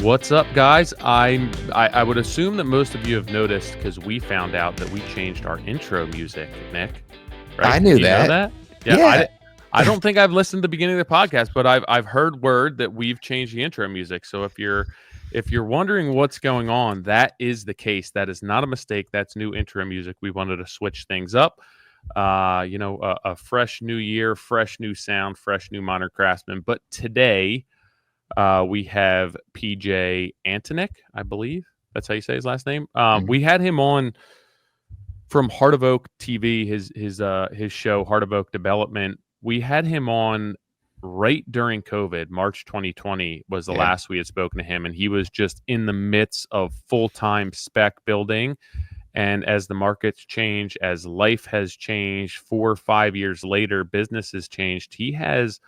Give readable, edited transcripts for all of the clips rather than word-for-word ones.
What's up, guys? I would assume that most of you have noticed because we found out that we changed our intro music, Nick. Right? I knew You know that. that? Yeah. I don't think I've listened to the beginning of the podcast, but I've heard word that we've changed the intro music. So if you're wondering what's going on, that is the case. That is not a mistake. That's new intro music. We wanted to switch things up. A fresh new year, fresh new sound, fresh new Modern Craftsman. But today, we have PJ Antonik, I believe that's how you say his last name. We had him on from Heart of Oak TV, his show Heart of Oak Development. We had him on right during COVID. March 2020 was the last we had spoken to him, and he was just in the midst of full-time spec building. And as the markets change, as life has changed, 4 or 5 years later, business has changed. He has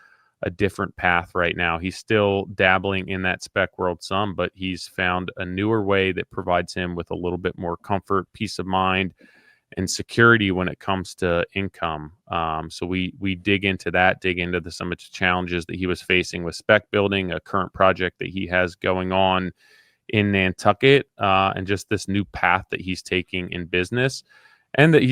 a different path right now. He's still dabbling in that spec world some, but he's found a newer way that provides him with a little bit more comfort, peace of mind, and security when it comes to income. So we dig into that, dig into some of the challenges that he was facing with spec building, a current project that he has going on in Nantucket, and just this new path that he's taking in business, and that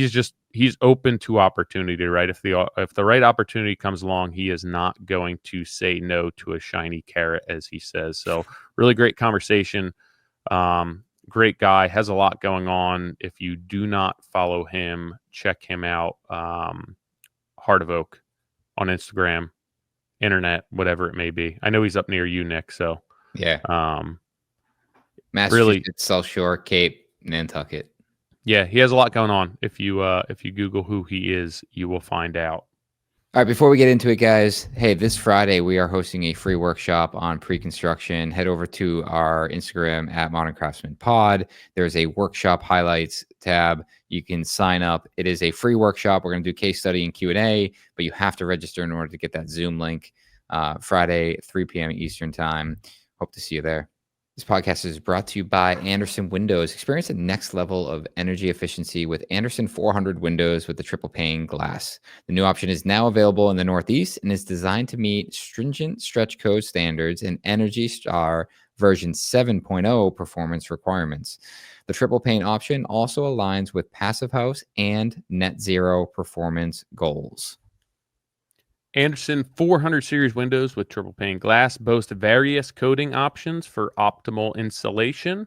he's open to opportunity, right? If the right opportunity comes along, he is not going to say no to a shiny carrot, as he says. So really great conversation. Great guy, has a lot going on. If you do not follow him, check him out. Heart of Oak on Instagram, internet, whatever it may be. I know he's up near you, Nick. So Yeah. Massachusetts, really, South Shore, Cape, Nantucket. yeah, he has a lot going on. If you Google who he is, you will find out. All right, before we get into it, guys, hey, this Friday we are hosting a free workshop on pre-construction. Head over to our Instagram at Modern Craftsman Pod. There's a workshop highlights tab. You can sign up. It is a free workshop. We're going to do case study and Q&A, but you have to register in order to get that Zoom link. Friday, 3 p.m. Eastern time. Hope to see you there. This podcast is brought to you by Andersen Windows. Experience the next level of energy efficiency with Andersen 400 windows with the triple pane glass. The new option is now available in the Northeast and is designed to meet stringent stretch code standards and Energy Star version 7.0 performance requirements. The triple pane option also aligns with Passive House and net zero performance goals. Andersen 400 series windows with triple pane glass boast various coating options for optimal insulation.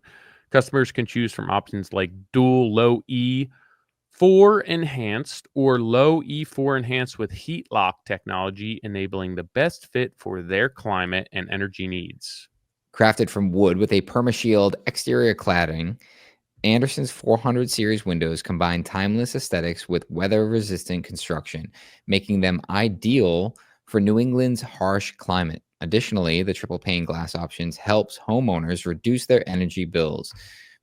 Customers can choose from options like dual low E4 enhanced or low E4 enhanced with heat lock technology, enabling the best fit for their climate and energy needs. Crafted from wood with a PermaShield exterior cladding, Andersen's 400 series windows combine timeless aesthetics with weather-resistant construction, making them ideal for New England's harsh climate. Additionally, the triple pane glass options helps homeowners reduce their energy bills.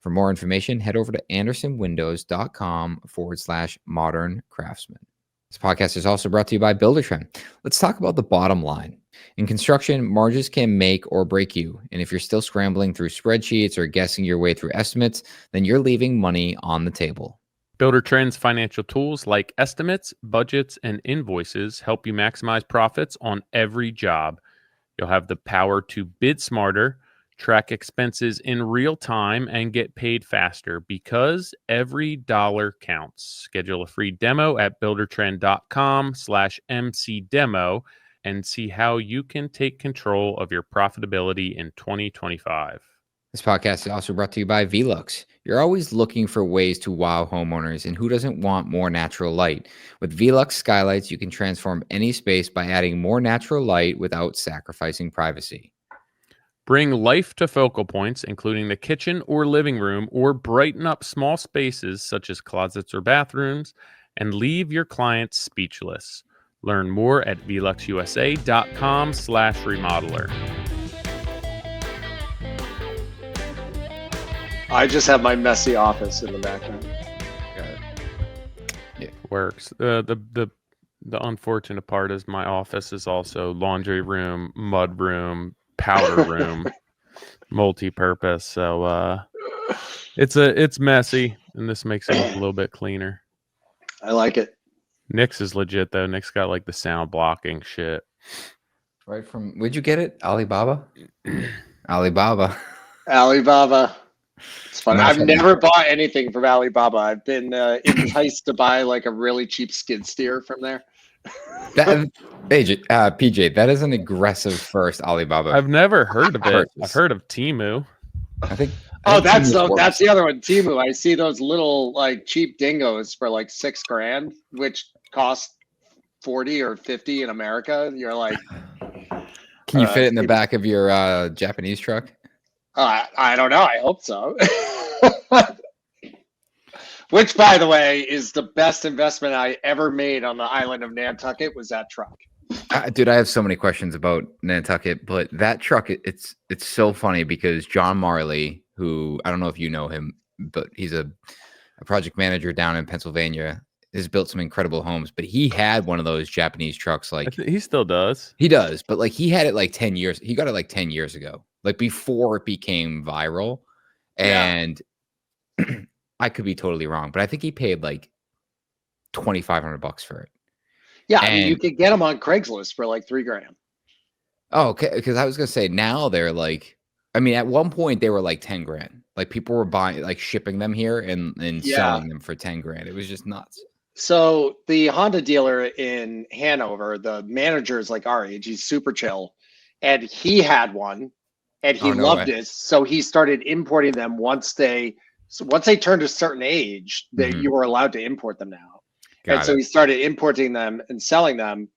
For more information, head over to andersenwindows.com/modern craftsman. This podcast is also brought to you by Buildertrend. Let's talk about the bottom line. In construction, margins can make or break you. And if you're still scrambling through spreadsheets or guessing your way through estimates, then you're leaving money on the table. Buildertrend's financial tools like estimates, budgets, and invoices help you maximize profits on every job. You'll have the power to bid smarter, track expenses in real time, and get paid faster because every dollar counts. Schedule a free demo at buildertrend.com/mcdemo and see how you can take control of your profitability in 2025. This podcast is also brought to you by Velux. You're always looking for ways to wow homeowners, and who doesn't want more natural light? With Velux skylights, you can transform any space by adding more natural light without sacrificing privacy. Bring life to focal points, including the kitchen or living room, or brighten up small spaces such as closets or bathrooms, and leave your clients speechless. Learn more at veluxusa.com/remodeler. I just have my messy office in the background. Yeah. Works. The unfortunate part is my office is also laundry room, mud room, powder room, multi-purpose. So it's messy, and this makes it look a little bit cleaner. I like it. Nick's is legit though. Nick's got like the sound blocking shit. Right from, where'd you get it? Alibaba? Alibaba. Alibaba. It's funny. I've Much never bought anything from Alibaba. I've been enticed to buy like a really cheap skid steer from there. That, PJ, that is an aggressive first Alibaba. I've never heard of it. purchase. I've heard of Temu. I think. Oh, that's the other one, Temu. I see those little like cheap dingoes for like $6,000, which cost 40 or 50 in America. You're like, Can you fit it in the back of your Japanese truck? I don't know. I hope so. Which, by the way, is the best investment I ever made on the island of Nantucket was that truck. Dude, I have so many questions about Nantucket, but that truck, it's so funny because John Marley, who I don't know if you know him, but he's a project manager down in Pennsylvania, has built some incredible homes. But he had one of those Japanese trucks, like He still does. he does, but like he had it like 10 years. He got it like 10 years ago, like before it became viral. And I could be totally wrong, but I think he paid like $2,500 for it. Yeah, I mean, you could get them on Craigslist for like $3,000. Oh, okay. Because I was gonna say now they're like, I mean, at one point they were like 10 grand. Like people were buying, like shipping them here and selling them for 10 grand. It was just nuts. So the Honda dealer in Hanover, the manager is like our age. He's super chill, and he had one, and he loved it. So he started importing them once they turned a certain age that you were allowed to import them now. So he started importing them and selling them.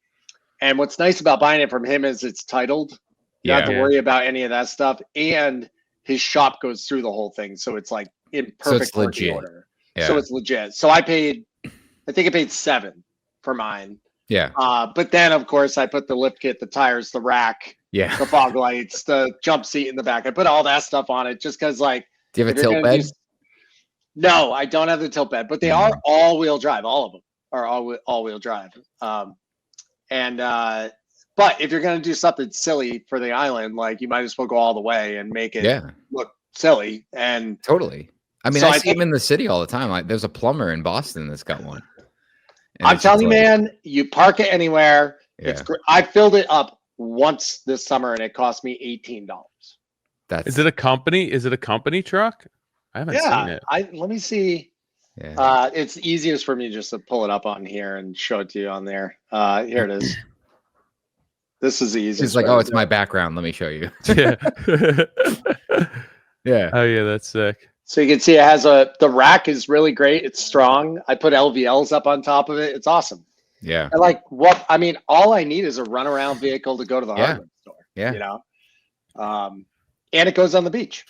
And what's nice about buying it from him is it's titled. You don't have to worry about any of that stuff. And his shop goes through the whole thing. So it's like in perfect working order. Yeah. So it's legit. So I think I paid $7 for mine. Yeah. But then of course I put the lift kit, the tires, the rack, the fog lights, the jump seat in the back. I put all that stuff on it just because like. Do you have a tilt bed? No, I don't have the tilt bed, but they are all-wheel drive. All of them are all-wheel drive. But if you're going to do something silly for the island, like you might as well go all the way and make it look silly. And totally. I mean, so I see him in the city all the time. There's a plumber in Boston that's got one. I'm telling you, man, you park it anywhere. Yeah. It's great. I filled it up once this summer and it cost me $18. Is it a company? Is it a company truck? I haven't seen it. Let me see. Yeah. It's easiest for me just to pull it up on here and show it to you on there. Here it is. This is the easiest. It's like, it's my background. Let me show you. Yeah. Yeah. Oh yeah, that's sick. So you can see it has the rack is really great. It's strong. I put LVLs up on top of it. It's awesome. Yeah. And all I need is a runaround vehicle to go to the hardware store. Yeah. You know? And it goes on the beach.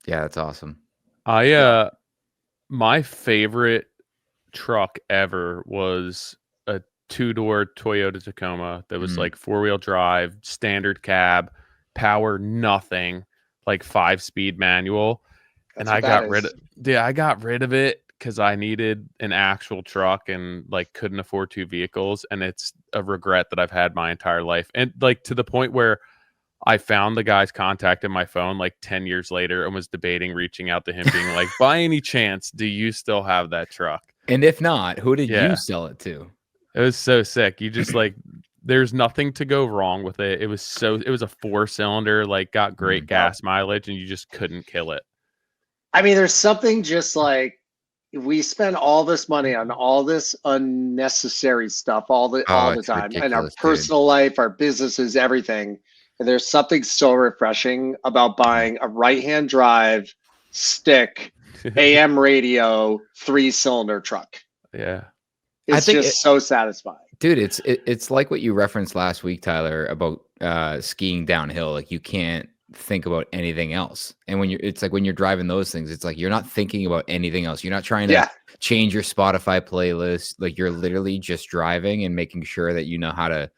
Yeah, that's awesome. My favorite truck ever was a 2-door Toyota Tacoma that was like 4-wheel drive, standard cab, power nothing, like 5-speed manual. And I got rid of it because I needed an actual truck and like couldn't afford 2 vehicles. And it's a regret that I've had my entire life. And like to the point where I found the guy's contact in my phone like 10 years later and was debating reaching out to him being like, by any chance, do you still have that truck? And if not, who did you sell it to? It was so sick. You just like, there's nothing to go wrong with it. It was a 4-cylinder, like got great gas mileage and you just couldn't kill it. I mean, there's something just like we spend all this money on all this unnecessary stuff all the time, and our personal life, our businesses, everything. And there's something so refreshing about buying a right-hand drive, stick, AM radio, 3-cylinder truck. Yeah, it's just so satisfying, dude. It's like what you referenced last week, Tyler, about skiing downhill. Like you can't think about anything else. And when you're driving those things, it's like you're not thinking about anything else. You're not trying to change your Spotify playlist. Like you're literally just driving and making sure that you know how to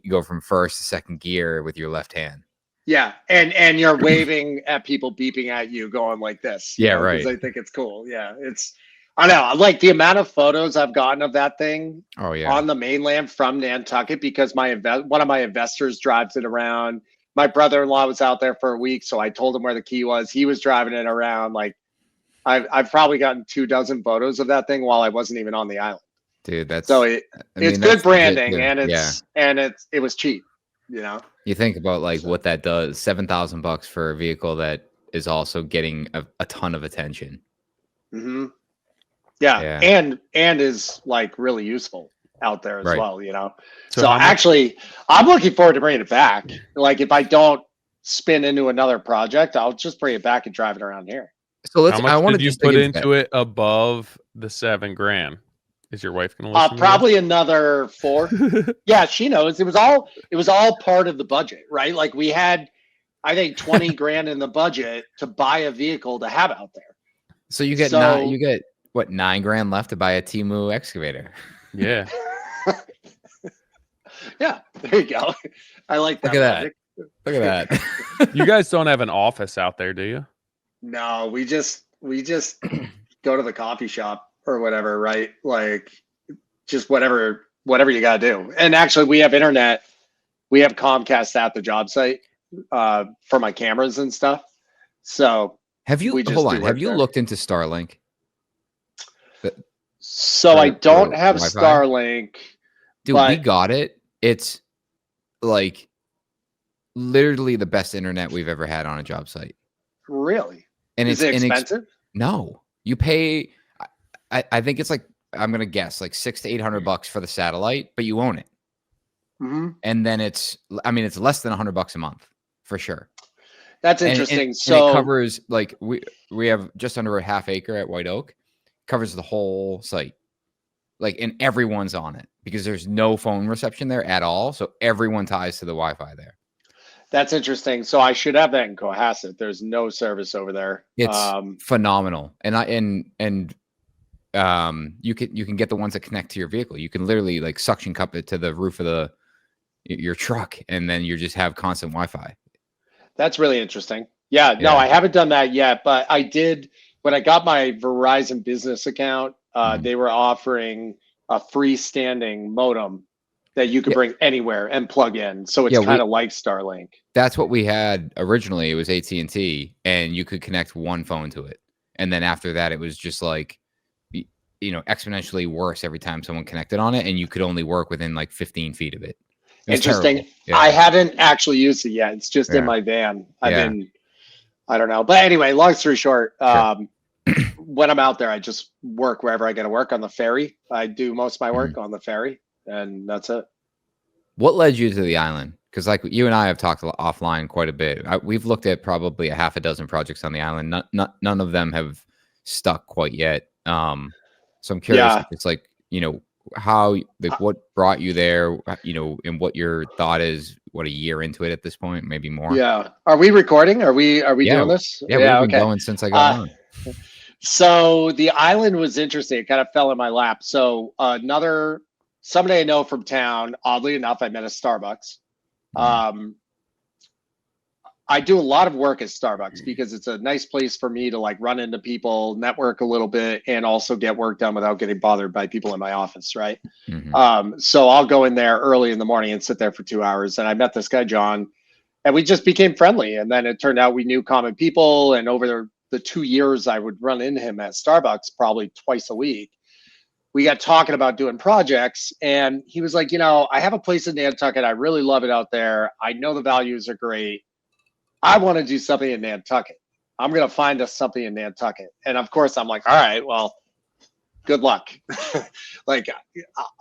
go from first to second gear with your left hand. Yeah, and you're waving at people beeping at you, going like this. Yeah, right. Because I think it's cool. Yeah, I know. Like the amount of photos I've gotten of that thing. Oh yeah. On the mainland from Nantucket because one of my investors drives it around. My brother-in-law was out there for a week, so I told him where the key was. He was driving it around. Like, I've probably gotten 24 photos of that thing while I wasn't even on the island. Dude, it's good branding, and it was cheap. You know, you think about like what that does, $7,000 for a vehicle that is also getting a ton of attention. Mm-hmm. Yeah. And is like really useful out there as well, you know. So actually, I'm looking forward to bringing it back. Like if I don't spin into another project, I'll just bring it back and drive it around here. So how much did you put into it above the $7,000? Is your wife gonna listen? Probably another 4. Yeah, she knows. It was all part of the budget, right? Like we had, I think, 20 grand in the budget to buy a vehicle to have out there. So you get what, $9,000 left to buy a Temu excavator? Yeah. Yeah, there you go. I like that. Look at that. You guys don't have an office out there, do you? No, we just go to the coffee shop or whatever, right? Like just whatever you gotta do. And actually we have internet. We have Comcast at the job site for my cameras and stuff. So have you looked into Starlink? So I don't have Wi-Fi? Starlink. Dude, we got it. It's like literally the best internet we've ever had on a job site. Really? And is it expensive? No, you pay. I think it's like, I'm gonna guess like $600 to $800 for the satellite, but you own it. Mm-hmm. And then it's less than $100 a month for sure. That's interesting. And it covers like we have just under a half acre at White Oak. Covers the whole site, like, and everyone's on it because there's no phone reception there at all. So everyone ties to the Wi-Fi there. That's interesting. So I should have that in Cohasset. There's no service over there. It's phenomenal, and you can get the ones that connect to your vehicle. You can literally like suction cup it to the roof of your truck, and then you just have constant Wi-Fi. That's really interesting. Yeah, no, I haven't done that yet, but I did. When I got my Verizon business account, they were offering a freestanding modem that you could bring anywhere and plug in. So it's kind of like Starlink. That's what we had originally. It was AT&T, and you could connect one phone to it. And then after that, it was just like, exponentially worse every time someone connected on it, and you could only work within like 15 feet of it. Interesting. Yeah. I haven't actually used it yet. It's just in my van. I don't know. But anyway, long story short, when I'm out there, I just work wherever I got to work on the ferry. I do most of my work on the ferry, and that's it. What led you to the island? Because like you and I have talked offline quite a bit. We've looked at probably a half a dozen projects on the island. None of them have stuck quite yet. So I'm curious. If it's like, how, like, what brought you there, and what your thought is, what, a year into it at this point, maybe more. Yeah. Are we recording? Are we doing this? Yeah, we've been going since I got on. So the island was interesting. It kind of fell in my lap. So somebody I know from town, oddly enough, I met at Starbucks. I do a lot of work at Starbucks because it's a nice place for me to like run into people, network a little bit, and also get work done without getting bothered by people in my office, right? So I'll go in there early in the morning and sit there for 2 hours. And I met this guy, John, and we just became friendly. And then it turned out we knew common people. And over the 2 years I would run into him at Starbucks probably twice a week, we got talking about doing projects. And he was like, I have a place in Nantucket. I really love it out there. I know the values are great. I want to do something in Nantucket. I'm going to find us something in Nantucket. And of course I'm like, all right, well, good luck. Like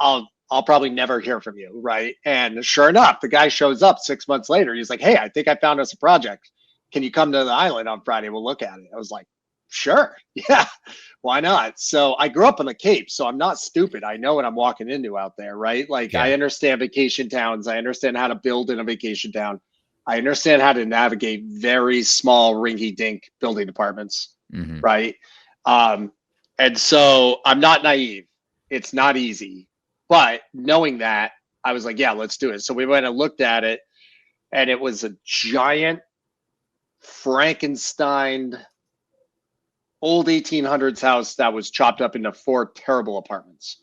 I'll probably never hear from you. Right. And sure enough, the guy shows up 6 months later. He's like, hey, I think I found us a project. Can you come to the island on Friday? We'll look at it. I was like, sure. Yeah. Why not? So I grew up on the Cape, so I'm not stupid. I know what I'm walking into out there. Right. Like I understand vacation towns. I understand how to build in a vacation town. I understand how to navigate very small rinky-dink building departments, right? And so I'm not naive. It's not easy. But knowing that, I was like, yeah, let's do it. So we went and looked at it, and it was a giant Frankenstein old 1800s house that was chopped up into 4 terrible apartments.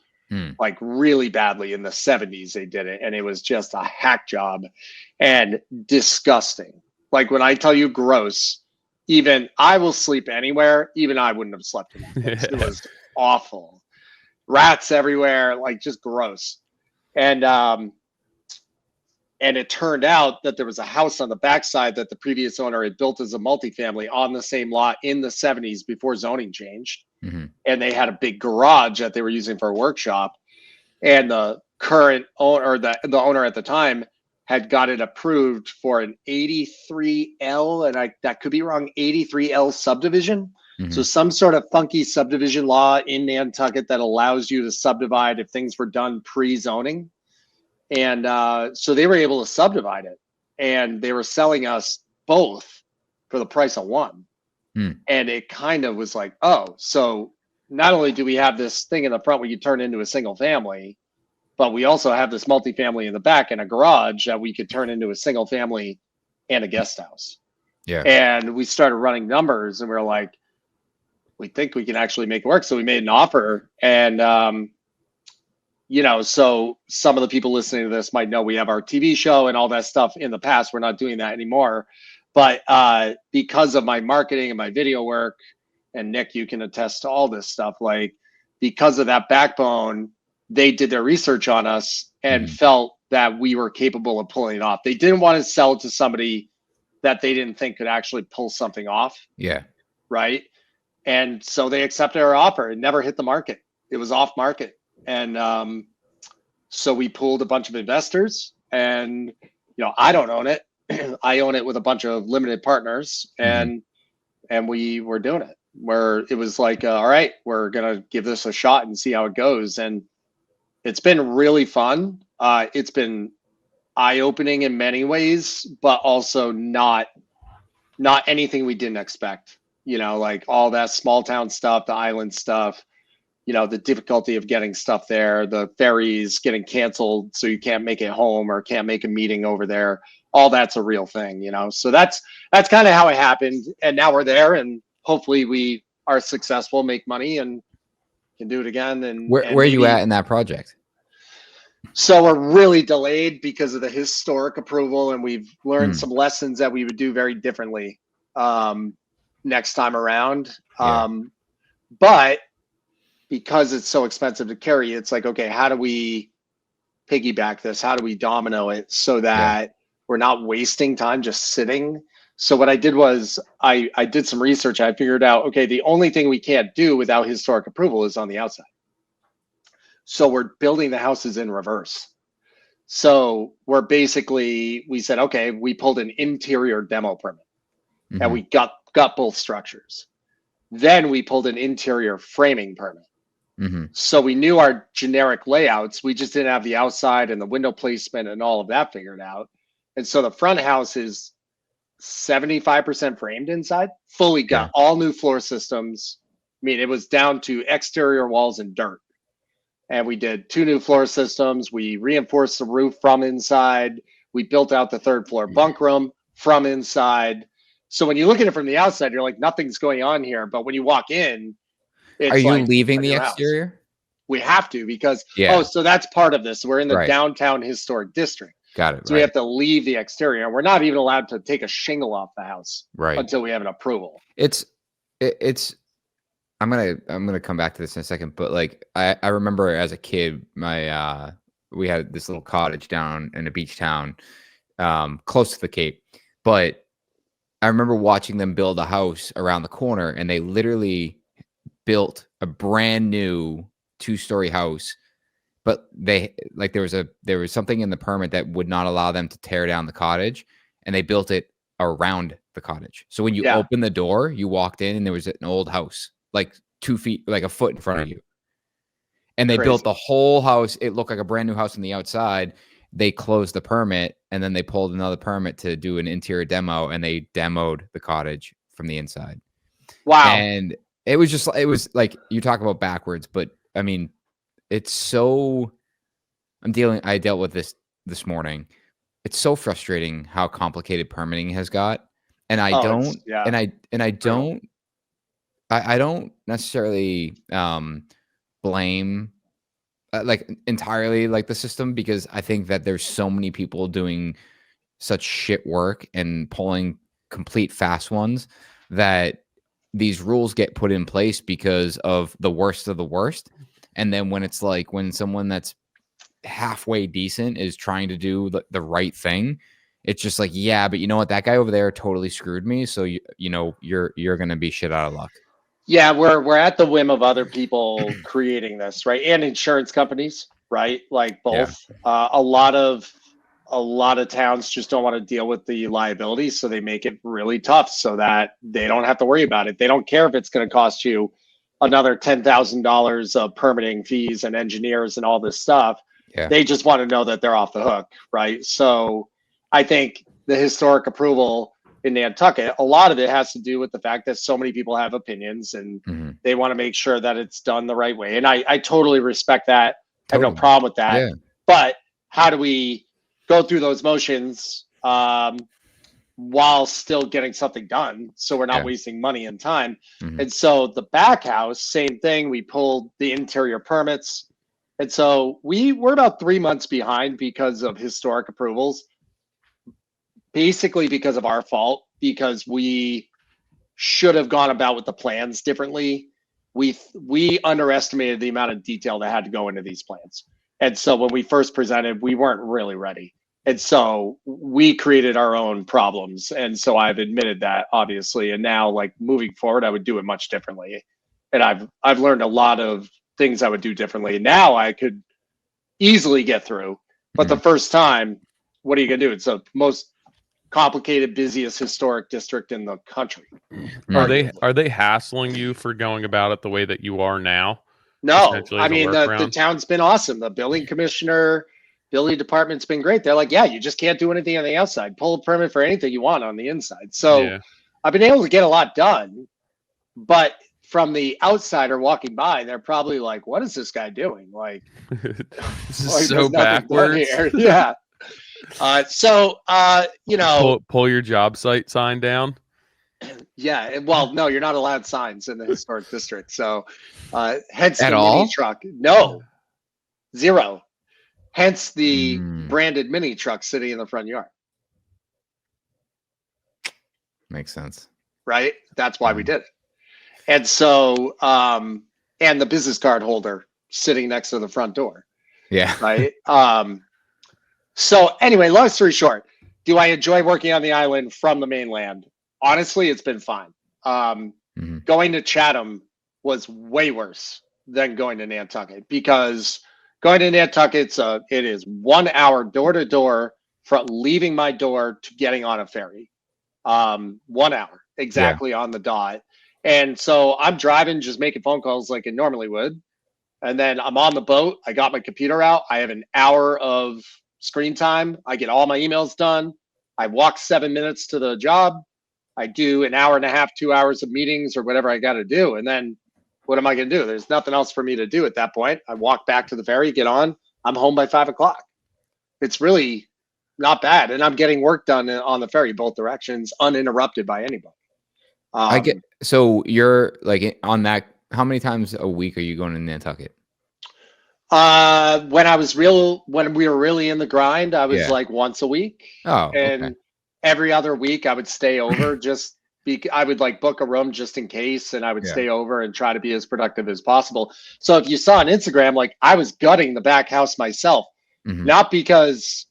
Like really badly in the 70s they did it, and it was just a hack job and disgusting. Like when I tell you gross, even I will sleep anywhere, even I wouldn't have slept in that place. It was awful. Rats everywhere, like just gross. And And it turned out that there was a house on the backside that the previous owner had built as a multifamily on the same lot in the 70s before zoning changed. Mm-hmm. And they had a big garage that they were using for a workshop. And the current owner, or the owner at the time, had got it approved for an 83L, and that could be wrong, 83L subdivision. Mm-hmm. So some sort of funky subdivision law in Nantucket that allows you to subdivide if things were done pre-zoning. And so they were able to subdivide it, and they were selling us both for the price of one. And it kind of was like, oh, so not only do we have this thing in the front where you turn into a single family, but we also have this multifamily in the back and a garage that we could turn into a single family and a guest house. Yeah. And we started running numbers, and we were like, we think we can actually make it work. So we made an offer, and so some of the people listening to this might know we have our TV show and all that stuff in the past. We're not doing that anymore. But because of my marketing and my video work, and Nick, you can attest to all this stuff, like because of that backbone, they did their research on us and felt that we were capable of pulling it off. They didn't want to sell it to somebody that they didn't think could actually pull something off. Yeah. Right. And so they accepted our offer. It never hit the market. It was off market. And so we pulled a bunch of investors, and, I don't own it. I own it with a bunch of limited partners, and we were doing it, where it was like, all right, we're going to give this a shot and see how it goes. And it's been really fun. It's been eye-opening in many ways, but also not anything we didn't expect, like all that small town stuff, the island stuff, the difficulty of getting stuff there, the ferries getting canceled so you can't make it home or can't make a meeting over there. All that's a real thing, so that's kind of how it happened. And now we're there, and hopefully we are successful, make money, and can do it again. And where are you at in that project? So we're really delayed because of the historic approval, and we've learned some lessons that we would do very differently next time around. But because it's so expensive to carry, it's like, okay, how do we piggyback this? How do we domino it so that we're not wasting time just sitting? So what I did was I did some research. I figured out, okay, the only thing we can't do without historic approval is on the outside. So we're building the houses in reverse. So we said, okay, we pulled an interior demo permit, and we got both structures. Then we pulled an interior framing permit. So we knew our generic layouts. We just didn't have the outside and the window placement and all of that figured out. And so the front house is 75% framed inside, fully got all new floor systems. I mean, it was down to exterior walls and dirt. And we did 2 new floor systems. We reinforced the roof from inside. We built out the 3rd floor bunk room from inside. So when you look at it from the outside, you're like, nothing's going on here. But when you walk in, it's Are you like leaving the exterior? House. We have to, because, so that's part of this. We're in the downtown historic district. Got it. So we have to leave the exterior. We're not even allowed to take a shingle off the house until we have an approval. It's I'm gonna come back to this in a second, but like I remember as a kid, we had this little cottage down in a beach town, close to the Cape. But I remember watching them build a house around the corner, and they literally built a brand new 2-story house. But there was something in the permit that would not allow them to tear down the cottage, and they built it around the cottage. So when you open the door, you walked in, and there was an old house, like 2 feet, like a foot in front of you. And they built the whole house. It looked like a brand new house on the outside. They closed the permit, and then they pulled another permit to do an interior demo, and they demoed the cottage from the inside. Wow. And it was like, you talk about backwards, but I mean, it's so, I dealt with this morning. It's so frustrating how complicated permitting has got. And I don't necessarily blame like entirely like the system, because I think that there's so many people doing such shit work and pulling complete fast ones that these rules get put in place because of the worst of the worst. And then when it's like, when someone that's halfway decent is trying to do the right thing. It's just like, yeah, but you know what? That guy over there totally screwed me. So you're gonna be shit out of luck. Yeah, we're at the whim of other people creating this, right? And insurance companies, right? Like both. A lot of towns just don't want to deal with the liability, so they make it really tough so that they don't have to worry about it. They don't care if it's going to cost you another $10,000 of permitting fees and engineers and all this stuff. Yeah. They just want to know that they're off the hook, right? So I think the historic approval in Nantucket, a lot of it has to do with the fact that so many people have opinions and they want to make sure that it's done the right way. And I totally respect that. I have no problem with that. Yeah. But how do we go through those motions while still getting something done so we're not wasting money and time? And so the back house, same thing. We pulled the interior permits. And so we're about 3 months behind because of historic approvals. Basically because of our fault, because we should have gone about with the plans differently. We underestimated the amount of detail that had to go into these plans. And so when we first presented, we weren't really ready. And so we created our own problems. And so I've admitted that, obviously. And now, like, moving forward, I would do it much differently. And I've learned a lot of things I would do differently. Now I could easily get through. But the first time, what are you going to do? It's the most complicated, busiest historic district in the country. Are they hassling you for going about it the way that you are now? No, I mean, the town's been awesome. The building commissioner, building department's been great. They're like, yeah, you just can't do anything on the outside. Pull a permit for anything you want on the inside. So I've been able to get a lot done, but from the outsider walking by, they're probably like, what is this guy doing? Like, this is so backwards. Yeah. You know, pull your job site sign down. Yeah, well, no, you're not allowed signs in the historic district. So, hence the mini truck. No, zero. Hence the branded mini truck sitting in the front yard. Makes sense, right? That's why we did it. And so, and the business card holder sitting next to the front door. Yeah. Right. So anyway, long story short, do I enjoy working on the island from the mainland? Honestly, it's been fine. Going to Chatham was way worse than going to Nantucket, because going to Nantucket, it is 1 hour door to door from leaving my door to getting on a ferry. 1 hour exactly on the dot. And so I'm driving, just making phone calls like it normally would. And then I'm on the boat. I got my computer out. I have an hour of screen time. I get all my emails done. I walk 7 minutes to the job. I do an hour and a half, 2 hours of meetings or whatever I got to do. And then what am I going to do? There's nothing else for me to do at that point. I walk back to the ferry, get on. I'm home by 5 o'clock. It's really not bad. And I'm getting work done on the ferry, both directions, uninterrupted by anybody. I get, so you're like on that, how many times a week are you going to Nantucket? When we were really in the grind, I was like once a week. Oh, and every other week I would stay over. I would like book a room just in case, and I would stay over and try to be as productive as possible. So if you saw on Instagram, like I was gutting the back house myself, not because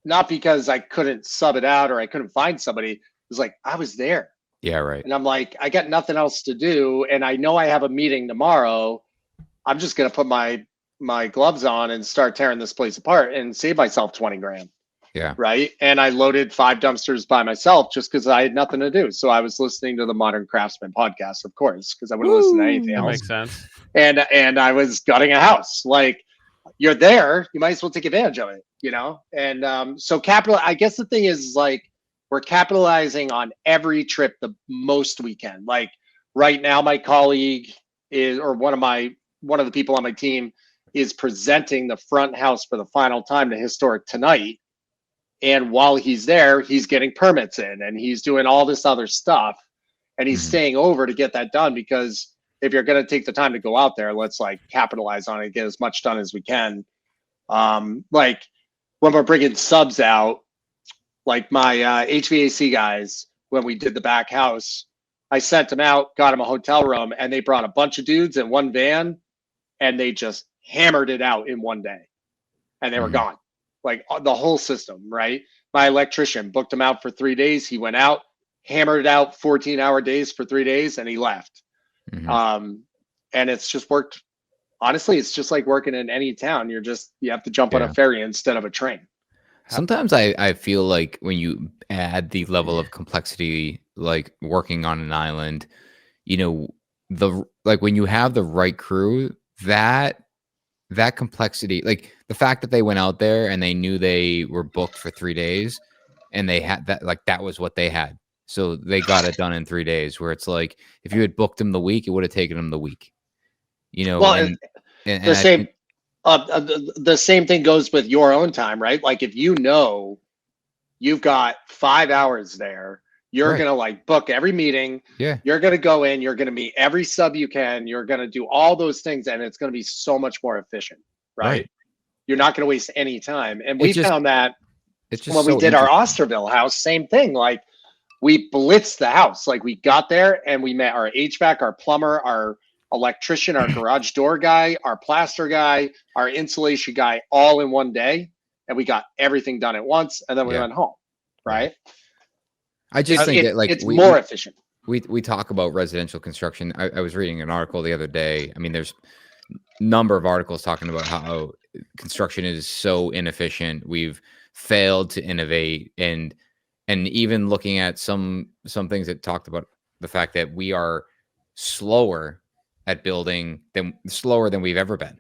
I couldn't sub it out or I couldn't find somebody. It was like I was there. Yeah, right. And I'm like, I got nothing else to do, and I know I have a meeting tomorrow. I'm just gonna put my gloves on and start tearing this place apart and save myself 20 grand. Yeah. Right. And I loaded 5 dumpsters by myself just because I had nothing to do. So I was listening to the Modern Craftsman podcast, of course, because I wouldn't listen to anything else. Makes sense. And I was gutting a house. Like, you're there, you might as well take advantage of it, you know? And so I guess the thing is, like, we're capitalizing on every trip the most we can. Like right now, my colleague one of the people on my team is presenting the front house for the final time to Historic tonight. And while he's there, he's getting permits in and he's doing all this other stuff, and he's staying over to get that done, because if you're going to take the time to go out there, let's like capitalize on it, get as much done as we can. Like when we're bringing subs out, like my HVAC guys, when we did the back house, I sent them out, got them a hotel room, and they brought a bunch of dudes in one van and they just hammered it out in one day. and they were gone. Like the whole system, right? My electrician booked him out for 3 days. He went out, hammered out 14-hour days for 3 days, and he left. And it's just worked. Honestly, it's just like working in any town. You have to jump on a ferry instead of a train. Sometimes I feel like when you add the level of complexity, like working on an island, you know, when you have the right crew, that complexity, like the fact that they went out there and they knew they were booked for 3 days and they had that, like that was what they had. So they got it done in 3 days, where it's like, if you had booked them the week, it would have taken them the week, you know. Well, and the same, the same thing goes with your own time, right? Like if you know you've got 5 hours there, you're going to like book every meeting. Yeah. You're going to go in, you're going to meet every sub you can, you're going to do all those things, and it's going to be so much more efficient, right? You're not going to waste any time. And we found that when we did our Osterville house, same thing. Like we blitzed the house. Like we got there and we met our HVAC, our plumber, our electrician, our garage door guy, our plaster guy, our insulation guy, all in one day. And we got everything done at once. And then we went home, right? I just think that like it's more efficient. We talk about residential construction. I was reading an article the other day. I mean, there's a number of articles talking about how construction is so inefficient. We've failed to innovate, and even looking at some things that talked about the fact that we are slower at building slower than we've ever been.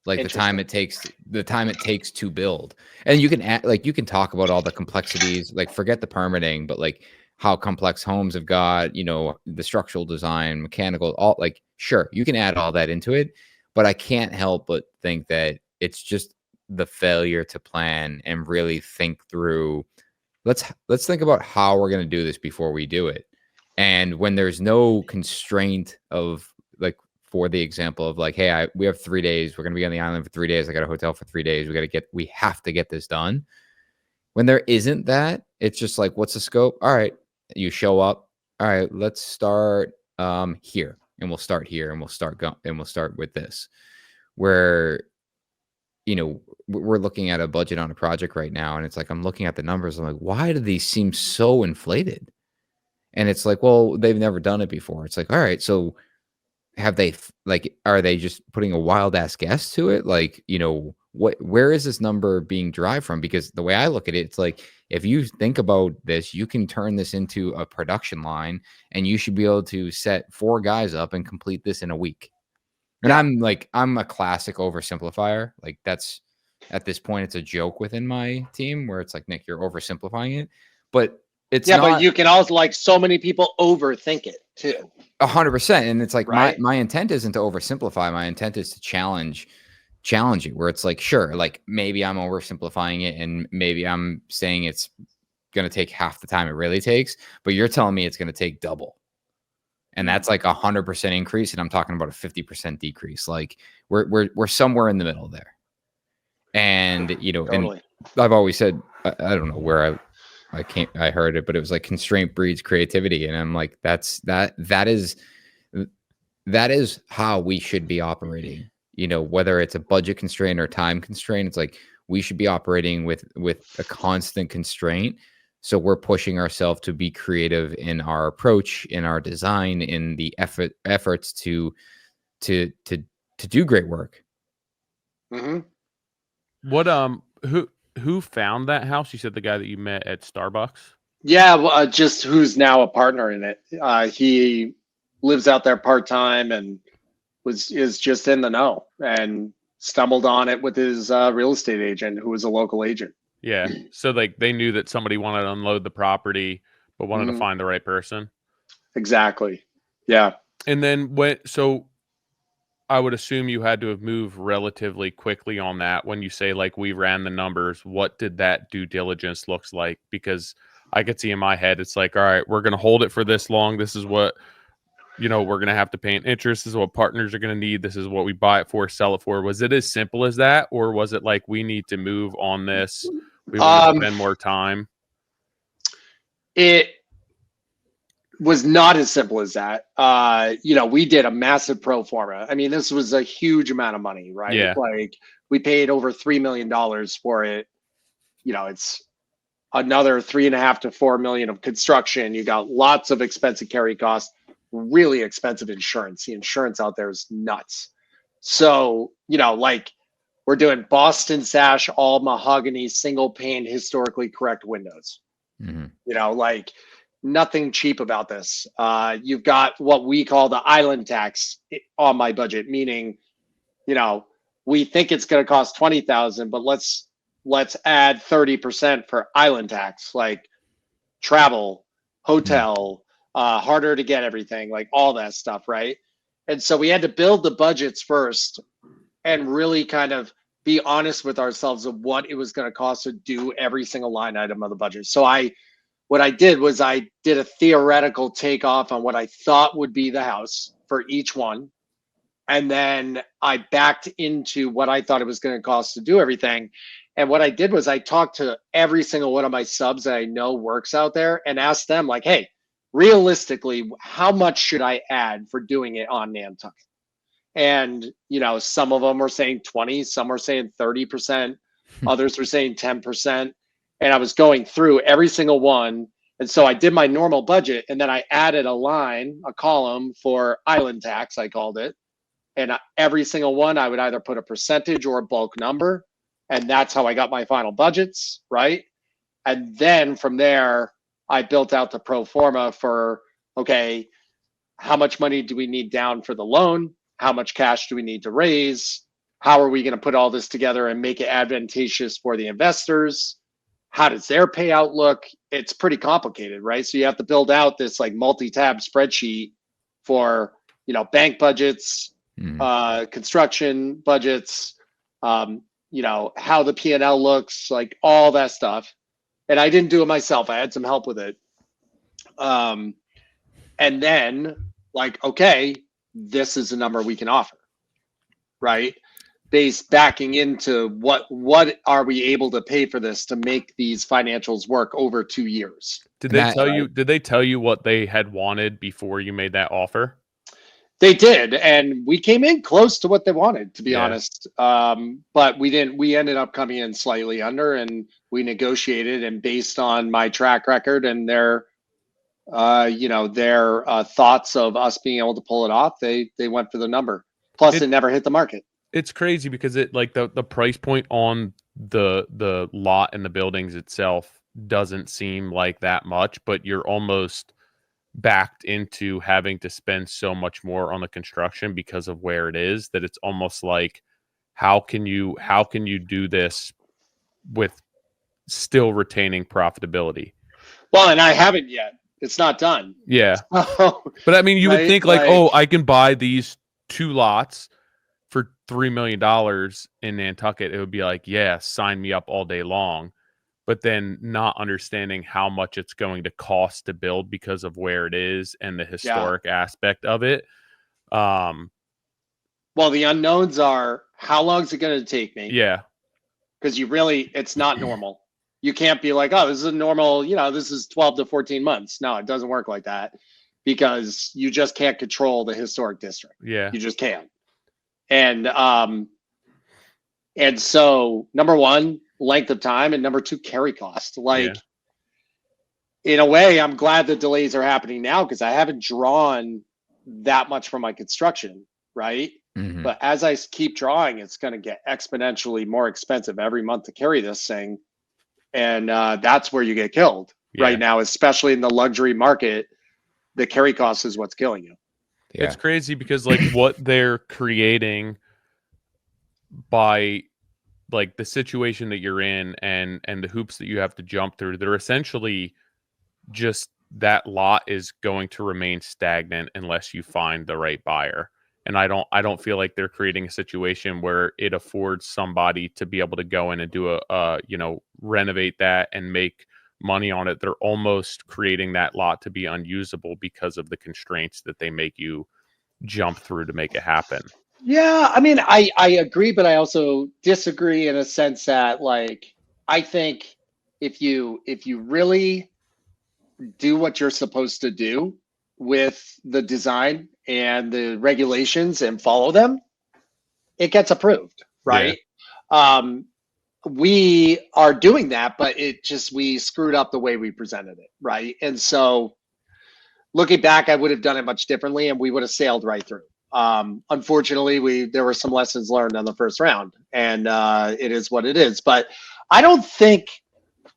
Like the time it takes to build. And you can talk about all the complexities, like forget the permitting, but like how complex homes have got, you know, the structural design, mechanical, all, like, sure, you can add all that into it, but I can't help but think that it's just the failure to plan and really think through, let's think about how we're going to do this before we do it. And when there's no constraint of, like, for the example of like, hey, we have 3 days. We're going to be on the island for 3 days. I got a hotel for 3 days. We have to get this done. When there isn't that, it's just like, what's the scope? All right. You show up. All right, let's start here, and we'll start here, and we'll start with this, where, you know, we're looking at a budget on a project right now. And it's like, I'm looking at the numbers. I'm like, why do these seem so inflated? And it's like, well, they've never done it before. It's like, all right, so have they, like, are they just putting a wild ass guess to it? Like, you know, where is this number being derived from? Because the way I look at it, it's like, if you think about this, you can turn this into a production line, and you should be able to set 4 guys up and complete this in a week. And I'm a classic oversimplifier. Like, that's, at this point, it's a joke within my team where it's like, Nick, you're oversimplifying it. But it's not, but you can also, like, so many people overthink it too. 100%. And it's like, right? my intent isn't to oversimplify. My intent is to challenge it, where it's like, sure, like maybe I'm oversimplifying it, and maybe I'm saying it's going to take half the time it really takes, but you're telling me it's going to take double. And that's like 100% increase. And I'm talking about a 50% decrease. Like we're somewhere in the middle there. And, you know, totally. And I've always said, I don't know where I heard it, but it was like constraint breeds creativity. And I'm like, that is how we should be operating. You know, whether it's a budget constraint or time constraint, it's like we should be operating with a constant constraint. So we're pushing ourselves to be creative in our approach, in our design, in the efforts to do great work. Mm-hmm. What who found that house? You said the guy that you met at Starbucks. Yeah, well, just who's now a partner in it. He lives out there part-time and is just in the know, and stumbled on it with his real estate agent, who was a local agent. Yeah. So like they knew that somebody wanted to unload the property, but wanted to find the right person. Exactly. Yeah. And then so I would assume you had to have moved relatively quickly on that. When you say, like, we ran the numbers, what did that due diligence looks like? Because I could see in my head, it's like, all right, we're going to hold it for this long. This is what, you know, we're going to have to pay an interest. This is what partners are going to need. This is what we buy it for, sell it for. Was it as simple as that? Or was it like, we need to move on this? We want to spend more time? It was not as simple as that. You know, we did a massive pro forma. I mean, this was a huge amount of money, right? Yeah. Like, we paid over $3 million for it. It's another 3.5 to 4 million of construction. You got lots of expensive carry costs, really expensive insurance. The insurance out there is nuts. So, like we're doing Boston sash, all mahogany, single pane, historically correct windows. Like nothing cheap about this. You've got what we call the island tax on my budget, meaning, we think it's going to cost 20,000, but let's add 30% for island tax, like travel, hotel, harder to get everything, like all that stuff, right? And so we had to build the budgets first and really kind of be honest with ourselves of what it was going to cost to do every single line item of the budget. So what I did was I did a theoretical takeoff on what I thought would be the house for each one. And then I backed into what I thought it was going to cost to do everything. And what I did was I talked to every single one of my subs that I know works out there and asked them, like, hey, realistically, how much should I add for doing it on Nantucket? And, some of them were saying 20, some were saying 30%, others were saying 10%. And I was going through every single one. And so I did my normal budget, and then I added a column for island tax, I called it. And every single one, I would either put a percentage or a bulk number. And that's how I got my final budgets, right? And then from there, I built out the pro forma for, okay, how much money do we need down for the loan? How much cash do we need to raise? How are we going to put all this together and make it advantageous for the investors? How does their payout look? It's pretty complicated, right? So you have to build out this like multi-tab spreadsheet for, bank budgets, construction budgets, how the P&L looks, like all that stuff. And I didn't do it myself. I had some help with it. And then like, okay, this is the number we can offer, right? Backing into what are we able to pay for this to make these financials work over 2 years? Did they tell you what they had wanted before you made that offer? They did, and we came in close to what they wanted, to be honest. But we didn't. We ended up coming in slightly under, and we negotiated. And based on my track record and their thoughts of us being able to pull it off, they went for the number. Plus, it never hit the market. It's crazy because it like the price point on the lot and the buildings itself doesn't seem like that much, but you're almost backed into having to spend so much more on the construction because of where it is, that it's almost like how can you do this with still retaining profitability? Well, and I haven't yet. It's not done. Yeah. But I mean, you would think like, oh, I can buy these 2 lots for $3 million in Nantucket. It would be like, yeah, sign me up all day long. But then not understanding how much it's going to cost to build because of where it is and the historic aspect of it. Well, the unknowns are, how long is it going to take me? Yeah. Because it's not normal. You can't be like, oh, this is a normal, this is 12 to 14 months. No, it doesn't work like that, because you just can't control the historic district. Yeah. You just can't. And so number one, length of time, and number two, carry cost. In a way, I'm glad the delays are happening now because I haven't drawn that much from my construction, right? Mm-hmm. But as I keep drawing, it's going to get exponentially more expensive every month to carry this thing. And that's where you get killed right now, especially in the luxury market. The carry cost is what's killing you. Yeah. It's crazy because like what they're creating by like the situation that you're in and the hoops that you have to jump through, they're essentially just that lot is going to remain stagnant unless you find the right buyer. And I don't feel like they're creating a situation where it affords somebody to be able to go in and do renovate that and make money on it. They're almost creating that lot to be unusable because of the constraints that they make you jump through to make it happen. Yeah, I mean, I agree, but I also disagree in a sense that, like, I think if you really do what you're supposed to do with the design and the regulations and follow them, it gets approved, right? we are doing that, but we screwed up the way we presented it, right? And so looking back, I would have done it much differently, and we would have sailed right through. Unfortunately, there were some lessons learned on the first round, and it is what it is. But I don't think,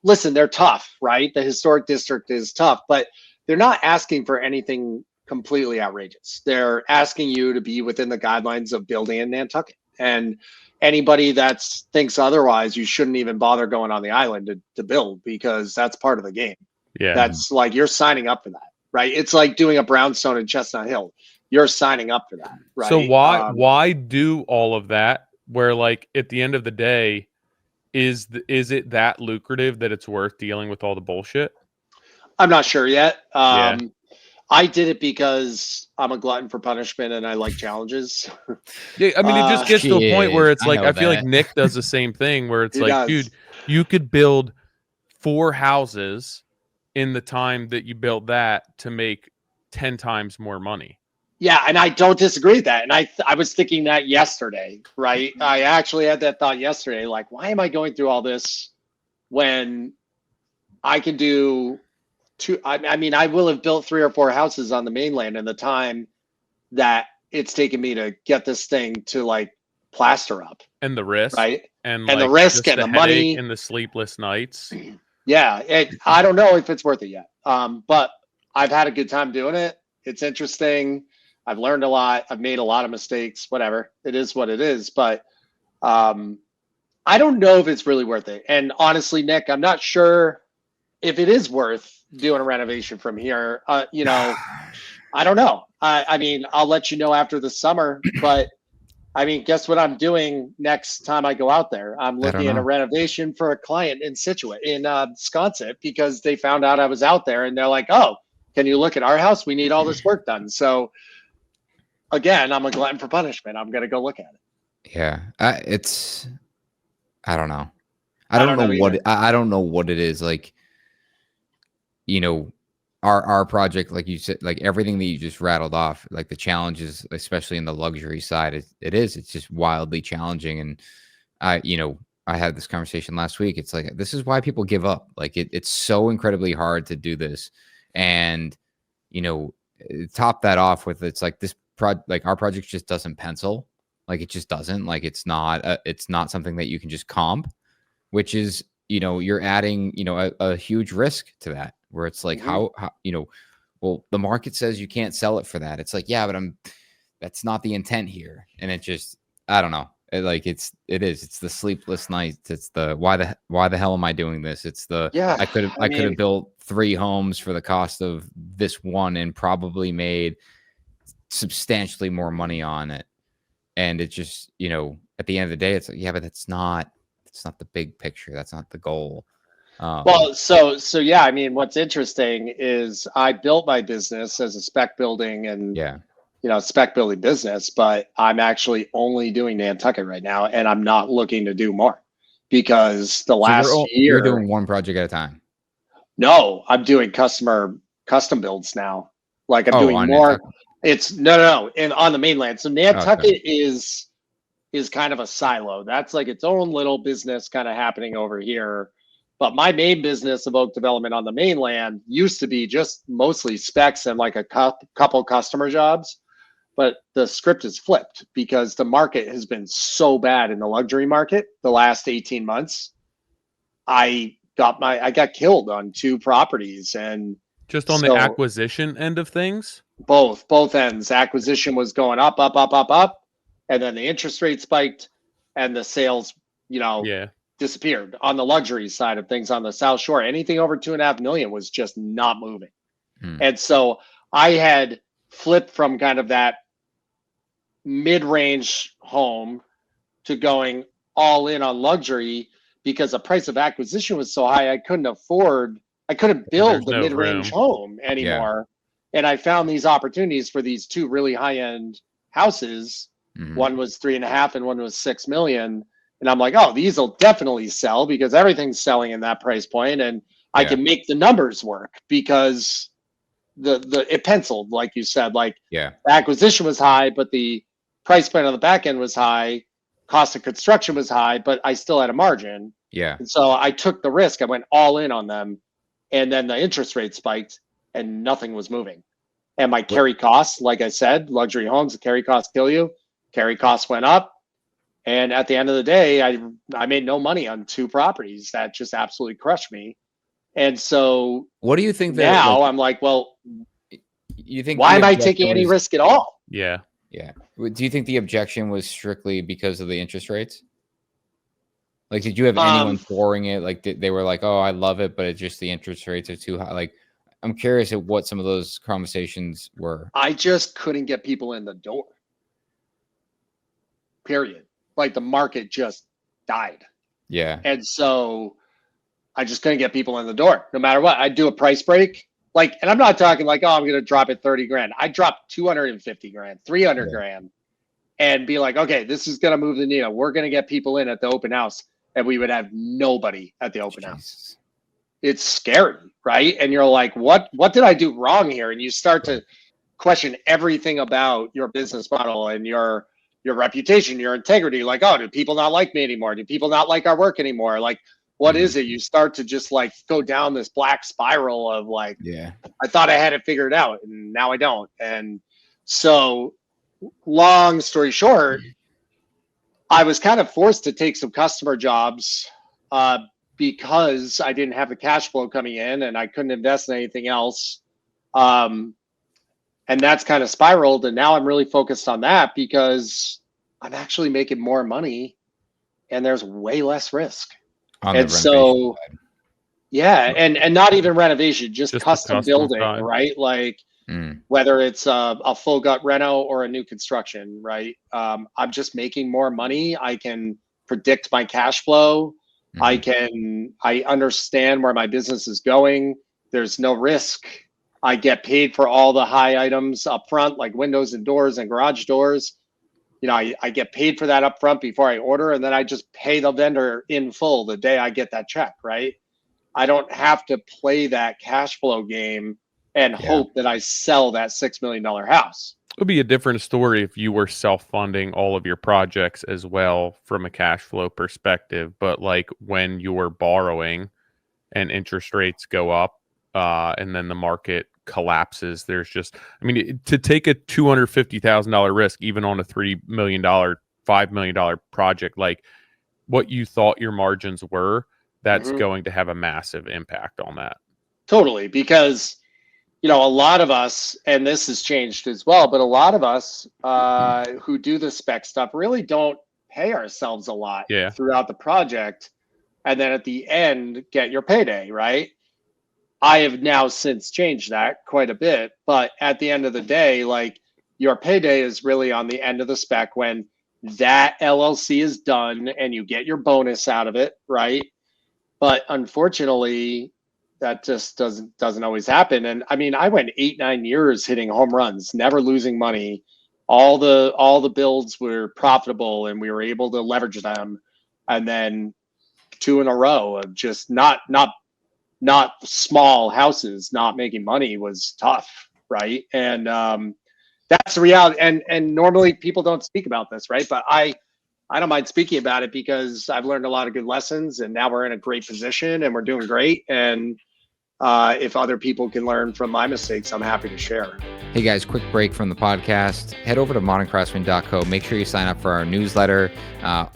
listen, they're tough, right? The historic district is tough, but they're not asking for anything completely outrageous. They're asking you to be within the guidelines of building in Nantucket. And anybody that thinks otherwise, you shouldn't even bother going on the island to build, because that's part of the game. Yeah. That's like, you're signing up for that, right? It's like doing a brownstone in Chestnut Hill. You're signing up for that, right? So why do all of that where, like, at the end of the day, is it that lucrative that it's worth dealing with all the bullshit? I'm not sure yet. Yeah. I did it because I'm a glutton for punishment and I like challenges. Yeah, I mean, it just gets to a point where it's like, I feel like that. Nick does the same thing, where it's He like, does. dude, you could build 4 houses in the time that you built that to make 10 times more money. Yeah, and I don't disagree with that. And I was thinking that yesterday, right? I actually had that thought yesterday, like, why am I going through all this when I can do I mean, I will have built 3 or 4 houses on the mainland in the time that it's taken me to get this thing to, like, plaster up. And the risk. Right? And the like, risk just and the headache money. and the sleepless nights. Yeah, I don't know if it's worth it yet. But I've had a good time doing it. It's interesting. I've learned a lot. I've made a lot of mistakes. Whatever. It is what it is. But I don't know if it's really worth it. And honestly, Nick, I'm not sure if it is worth doing a renovation from here. You know, I don't know. I mean, I'll let you know after the summer. But I mean, guess what I'm doing next time I go out there? I'm looking at a renovation for a client in Scituate, in Wisconsin, because they found out I was out there, and they're like, "Oh, can you look at our house? We need all this work done." So again, I'm a glutton for punishment. I'm gonna go look at it. Yeah, I don't know. I don't know what it is. Like, you know, our project, like you said, like everything that you just rattled off, like the challenges, especially in the luxury side, it's just wildly challenging. And I had this conversation last week. It's like, this is why people give up. Like it's so incredibly hard to do this. And, you know, top that off with, it's like like our project just doesn't pencil. Like it just doesn't. Like it's not something that you can just comp, which is, you know, you're adding, you know, a huge risk to that, where it's like, how, you know, well, the market says you can't sell it for that. It's like, yeah, but that's not the intent here. And it just, I don't know. It's the sleepless nights. It's the, why the hell am I doing this? It's the, I could have built 3 homes for the cost of this one and probably made substantially more money on it. And it just, you know, at the end of the day, it's like, yeah, but it's not the big picture. That's not the goal. Well, so yeah, I mean, what's interesting is I built my business as a spec building and, you know, spec building business, but I'm actually only doing Nantucket right now, and I'm not looking to do more, because the last year you're doing one project at a time. No, I'm doing custom builds now. Like I'm doing more. Nantucket. It's no, and on the mainland. So Nantucket is kind of a silo. That's like its own little business kind of happening over here. But my main business of oak development on the mainland used to be just mostly specs and like a couple customer jobs. But the script is flipped because the market has been so bad in the luxury market the last 18 months. I got killed on 2 properties, and just on the acquisition end of things. Both ends. Acquisition was going up, and then the interest rate spiked, and the sales, you know, disappeared. On the luxury side of things on the South Shore, anything over $2.5 million was just not moving. And so I had flipped from kind of that mid-range home to going all in on luxury, because the price of acquisition was so high, I couldn't build the mid-range home anymore. And I found these opportunities for these 2 really high-end houses. One was 3.5 and one was 6 million. And I'm like, oh, these will definitely sell because everything's selling in that price point, and I can make the numbers work because it penciled, like you said. Like the acquisition was high, but the price point on the back end was high, cost of construction was high, but I still had a margin. Yeah. And so I took the risk. I went all in on them. And then the interest rate spiked and nothing was moving. And my carry costs, like I said, luxury homes, the carry costs kill you. Carry costs went up. And at the end of the day, I made no money on 2 properties. That just absolutely crushed me. And so what do you think that now I'm like, well, you think why am I taking any risk at all? Yeah. Do you think the objection was strictly because of the interest rates? Like, did you have anyone pouring it? Like, they were like, oh, I love it, but it's just the interest rates are too high. Like, I'm curious at what some of those conversations were. I just couldn't get people in the door. Period. Like, the market just died. Yeah. And so I just couldn't get people in the door no matter what. I'd do a price break. Like, and I'm not talking like, oh, I'm going to drop it 30 grand. I dropped 250 grand, 300 grand and be like, okay, this is going to move the needle. We're going to get people in at the open house. And we would have nobody at the open house. It's scary, right? And you're like, what did I do wrong here? And you start to question everything about your business model and your reputation, your integrity. Like, oh, do people not like me anymore? Do people not like our work anymore? Like, what is it? You start to just like go down this black spiral of like, I thought I had it figured out and now I don't. And so long story short, I was kind of forced to take some customer jobs because I didn't have the cash flow coming in and I couldn't invest in anything else. And that's kind of spiraled. And now I'm really focused on that because I'm actually making more money and there's way less risk. And so, and not even renovation, just custom building, right? Like whether it's a full gut reno or a new construction, right? I'm just making more money. I can predict my cash flow. I understand where my business is going. There's no risk. I get paid for all the high items up front, like windows and doors and garage doors. You know, I get paid for that up front before I order, and then I just pay the vendor in full the day I get that check, right? I don't have to play that cash flow game and hope that I sell that $6 million house. It would be a different story if you were self-funding all of your projects as well from a cash flow perspective. But like when you're borrowing and interest rates go up and then the market collapses, there's just, I mean, to take a $250,000 risk, even on a $3 million, $5 million project, like what you thought your margins were, that's going to have a massive impact on that. Totally. Because, you know, a lot of us, and this has changed as well, but a lot of us who do the spec stuff really don't pay ourselves a lot throughout the project. And then at the end, get your payday, right? I have now since changed that quite a bit, but at the end of the day, like your payday is really on the end of the spec when that LLC is done and you get your bonus out of it, right? But unfortunately, that just doesn't always happen. And I mean, I went 8-9 years hitting home runs, never losing money. All the builds were profitable and we were able to leverage them. And then 2 in a row of just not small houses not making money was tough, right? And that's the reality. And normally people don't speak about this, right? But I don't mind speaking about it because I've learned a lot of good lessons and now we're in a great position and we're doing great. And if other people can learn from my mistakes, I'm happy to share. Hey guys, quick break from the podcast. Head over to moderncraftsman.co. Make sure you sign up for our newsletter.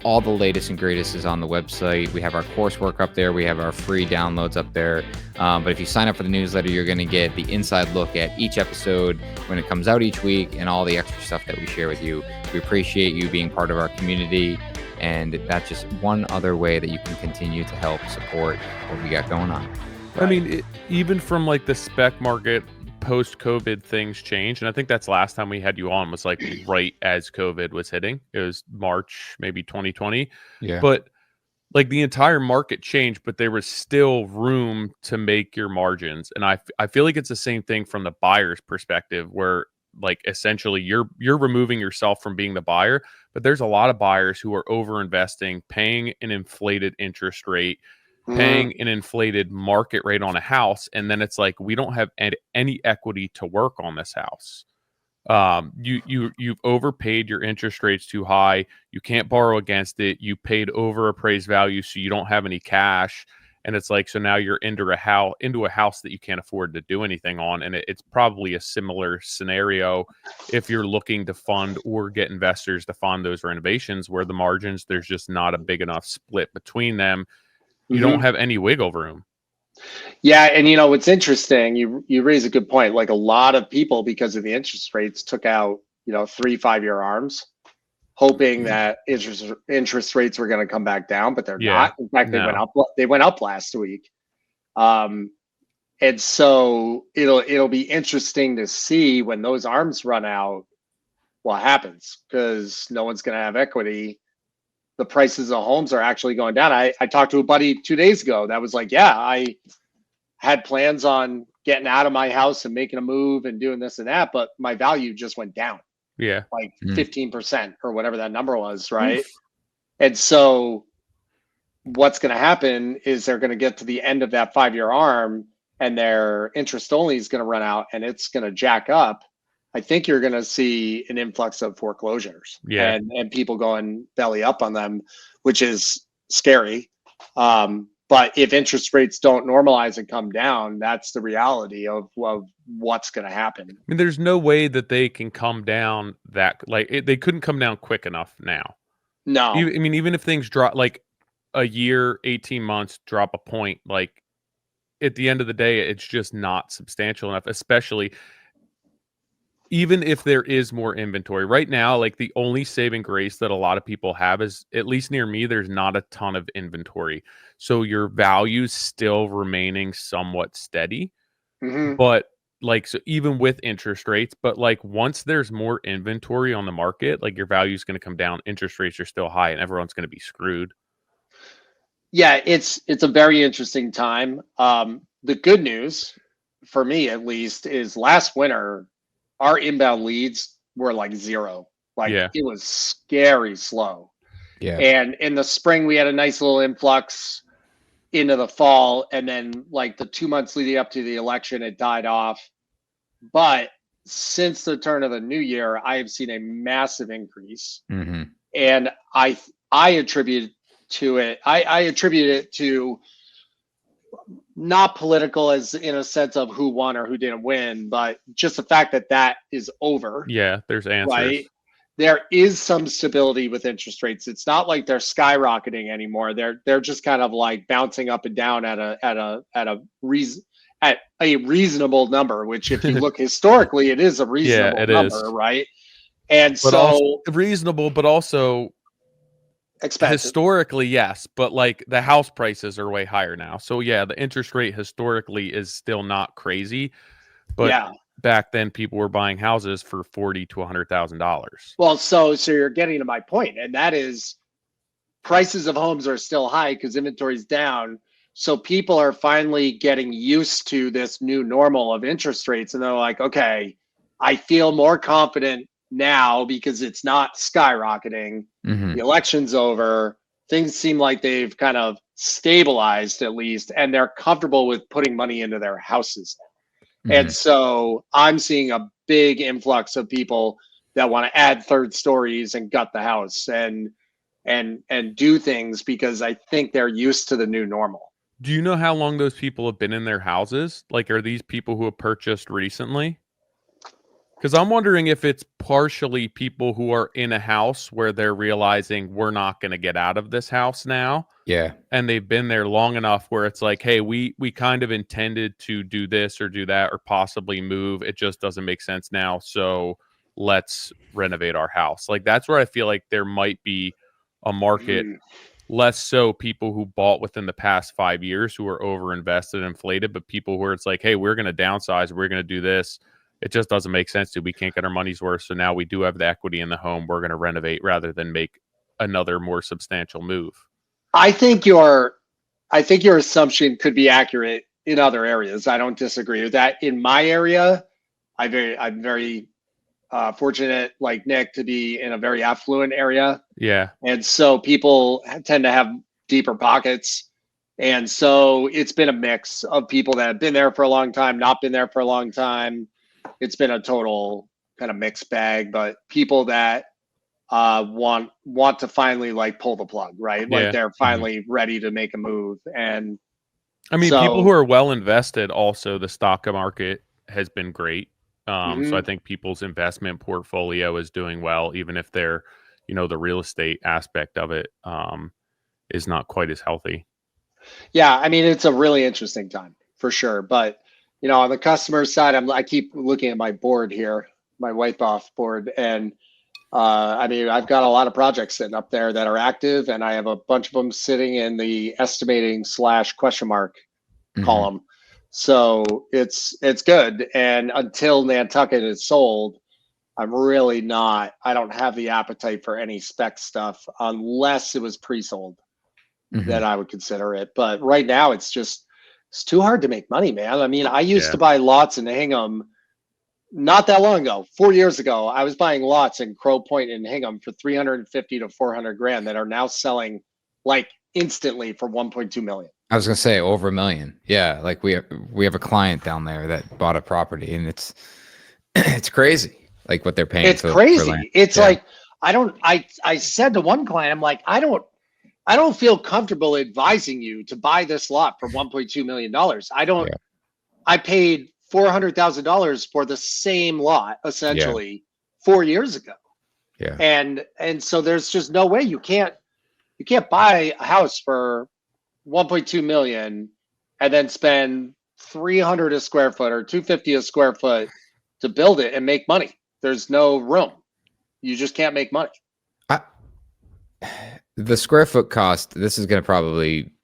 All the latest and greatest is on the website. We have our coursework up there. We have our free downloads up there. But if you sign up for the newsletter, you're going to get the inside look at each episode when it comes out each week and all the extra stuff that we share with you. We appreciate you being part of our community. And that's just one other way that you can continue to help support what we got going on. Right. I mean, even from like the spec market, post-COVID things changed. And I think that's last time we had you on was like right as COVID was hitting. It was March, maybe 2020. Yeah. But like the entire market changed, but there was still room to make your margins. And I feel like it's the same thing from the buyer's perspective where like essentially you're removing yourself from being the buyer, but there's a lot of buyers who are over investing, paying an inflated interest rate, paying an inflated market rate on a house. And then it's like, we don't have any equity to work on this house. You've overpaid, your interest rate's too high, you can't borrow against it, you paid over appraised value, so you don't have any cash, and it's like, so now you're into a house that you can't afford to do anything on. And it's probably a similar scenario if you're looking to fund or get investors to fund those renovations, where the margins, there's just not a big enough split between them. You don't have any wiggle room. Yeah, and what's interesting, you raise a good point. Like, a lot of people, because of the interest rates, took out 3-5 year arms, hoping that interest rates were going to come back down, but they're not. In fact, they went up. They went up last week, and so it'll be interesting to see when those arms run out what happens, because no one's going to have equity. The prices of homes are actually going down. I talked to a buddy 2 days ago that was like, yeah, I had plans on getting out of my house and making a move and doing this and that, but my value just went down. Yeah. Like 15% or whatever that number was, right? Oof. And so what's going to happen is they're going to get to the end of that 5-year arm, and their interest only is going to run out, and it's going to jack up. I think you're going to see an influx of foreclosures, and people going belly up on them, which is scary. But if interest rates don't normalize and come down, that's the reality of what's going to happen. I mean, there's no way that they can come down they couldn't come down quick enough now. No. I mean, even if things drop like a year, 18 months, drop a point, like at the end of the day, it's just not substantial enough, especially even if there is more inventory right now. Like, the only saving grace that a lot of people have is, at least near me, there's not a ton of inventory. So your value's still remaining somewhat steady. But like, so even with interest rates, but like, once there's more inventory on the market, like, your value is going to come down. Interest rates are still high, and everyone's going to be screwed. Yeah, it's a very interesting time. The good news, for me at least, is last winter, our inbound leads were like zero. Like, it was scary slow. Yeah. And in the spring, we had a nice little influx into the fall. And then, like, the 2 months leading up to the election, it died off. But since the turn of the new year, I have seen a massive increase. And I attribute it to not political, as in a sense of who won or who didn't win, but just the fact that is over. Yeah, there's answers. Right? There is some stability with interest rates. It's not like they're skyrocketing anymore. They're just kind of like bouncing up and down at a reasonable number, which, if you look historically, it is a reasonable number, right? And but so reasonable, but also expensive. Historically, yes, but like, the house prices are way higher now. So yeah, the interest rate historically is still not crazy, but back then people were buying houses for $40,000 to $100,000. Well, so you're getting to my point, and that is, prices of homes are still high because inventory's down. So people are finally getting used to this new normal of interest rates, and they're like, okay, I feel more confident now because it's not skyrocketing. The election's over. Things seem like they've kind of stabilized, at least, and they're comfortable with putting money into their houses now. And so I'm seeing a big influx of people that want to add third stories and gut the house and do things because I think they're used to the new normal. Do you know how long those people have been in their houses? Like, are these people who have purchased recently? Because I'm wondering if it's partially people who are in a house where they're realizing, we're not going to get out of this house now. Yeah. And they've been there long enough where it's like, hey, we kind of intended to do this or do that or possibly move. It just doesn't make sense now. So let's renovate our house. Like, that's where I feel like there might be a market, less so people who bought within the past 5 years who are overinvested, inflated, but people where it's like, hey, we're going to downsize, we're going to do this. It just doesn't make sense to. We can't get our money's worth. So now we do have the equity in the home. We're going to renovate rather than make another more substantial move. I think your assumption could be accurate in other areas. I don't disagree with that. In my area, I'm very fortunate, like Nick, to be in a very affluent area. Yeah. And so people tend to have deeper pockets. And so it's been a mix of people that have been there for a long time, not been there for a long time. It's been a total kind of mixed bag, but people that want to finally like pull the plug, right? Like Yeah. they're finally ready to make a move. And I mean, people who are well invested, also the stock market has been great. So I think people's investment portfolio is doing well, even if they're, the real estate aspect of it is not quite as healthy. yeah, I mean, it's a really interesting time for sure. But on the customer side, I keep looking at my board here, my wipe off board, and I mean, I've got a lot of projects sitting up there that are active, and I have a bunch of them sitting in the estimating / question mark column. So it's good. And until Nantucket is sold, I'm really not. I don't have the appetite for any spec stuff unless it was pre-sold. Then I would consider it. But right now, it's too hard to make money, man. I mean, I used to buy lots in Hingham. Not that long ago, 4 years ago, I was buying lots in Crow Point and Hingham for 350 to 400 grand that are now selling like instantly for 1.2 million. I was gonna say over $1 million. Yeah, like we have a client down there that bought a property, and it's crazy, like what they're paying. It's crazy. It's like I said to one client, I'm like, I don't feel comfortable advising you to buy this lot for $1.2 million. I paid $400,000 for the same lot essentially 4 years ago. Yeah. And so there's just no way you can't buy a house for 1.2 million and then spend 300 a square foot or 250 a square foot to build it and make money. There's no room. You just can't make money. The square foot cost, this is going to probably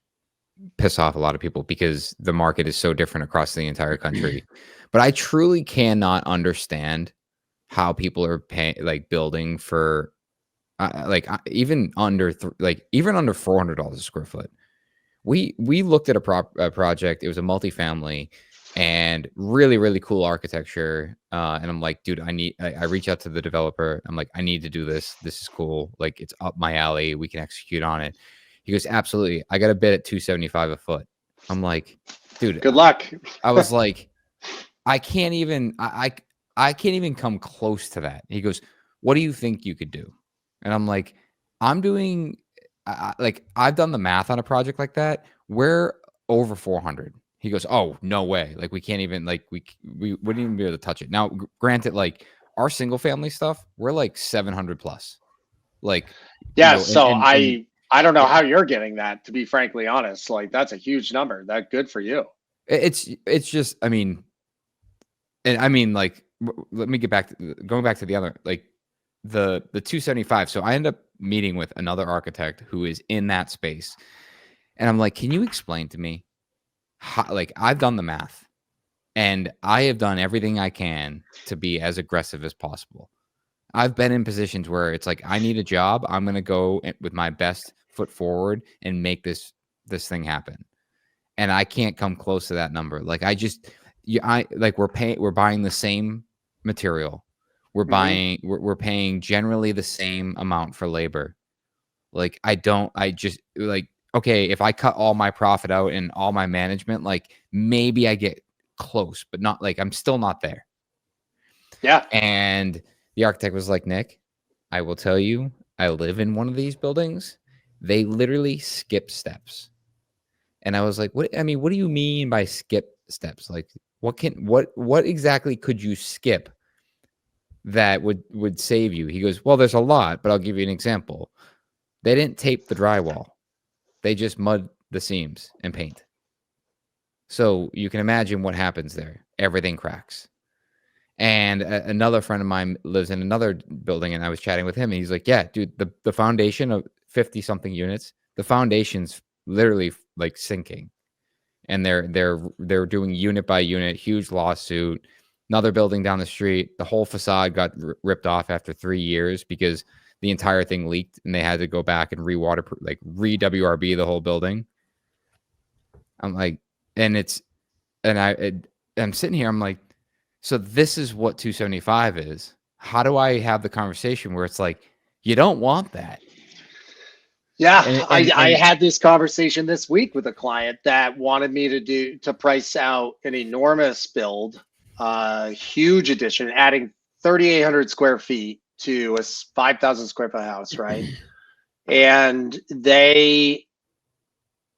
piss off a lot of people because the market is so different across the entire country. But I truly cannot understand how people are paying, like building for even under $400 a square foot. We looked at a project. It was a multifamily and really, really cool architecture. And I'm like, dude, I reach out to the developer. I'm like, I need to do this. This is cool. Like, it's up my alley. We can execute on it. He goes, absolutely. I got a bid at $275 a foot. I'm like, dude, good luck. I was like, I can't even come close to that. He goes, what do you think you could do? And I'm like, I've done the math on a project like that. We're over 400. He goes, oh, no way. Like, we can't even, like, we wouldn't even be able to touch it. Now, granted, like, our single family stuff, we're like 700 plus. Like, yeah. I don't know how you're getting that, to be frankly honest. Like, that's a huge number. That good for you. It's just, I mean, like, let me going back to the other, like the 275. So I end up meeting with another architect who is in that space. And I'm like, can you explain to me how, like, I've done the math and I have done everything I can to be as aggressive as possible. I've been in positions where it's like, I need a job. I'm going to go with my best foot forward and make this thing happen. And I can't come close to that number. Like, we're buying the same material. We're paying generally the same amount for labor. Like, okay, if I cut all my profit out and all my management, like, maybe I get close, but not, like, I'm still not there. Yeah. And the architect was like, Nick, I will tell you, I live in one of these buildings. They literally skip steps. And I was like, what do you mean by skip steps? Like, what exactly could you skip that would save you? He goes, well, there's a lot, but I'll give you an example. They didn't tape the drywall. They just mud the seams and paint. So you can imagine what happens there. Everything cracks. And another friend of mine lives in another building, and I was chatting with him, and he's like, yeah, dude, the foundation of 50 something units, the foundation's literally like sinking. And they're doing unit by unit, huge lawsuit. Another building down the street, the whole facade got ripped off after 3 years because the entire thing leaked, and they had to go back and re-WRB the whole building. I'm like, I'm sitting here, I'm like, so this is what 275 is. How do I have the conversation where it's like, you don't want that? Yeah, I had this conversation this week with a client that wanted me to price out an enormous build, huge addition, adding 3,800 square feet to a 5,000 square foot house, right? And they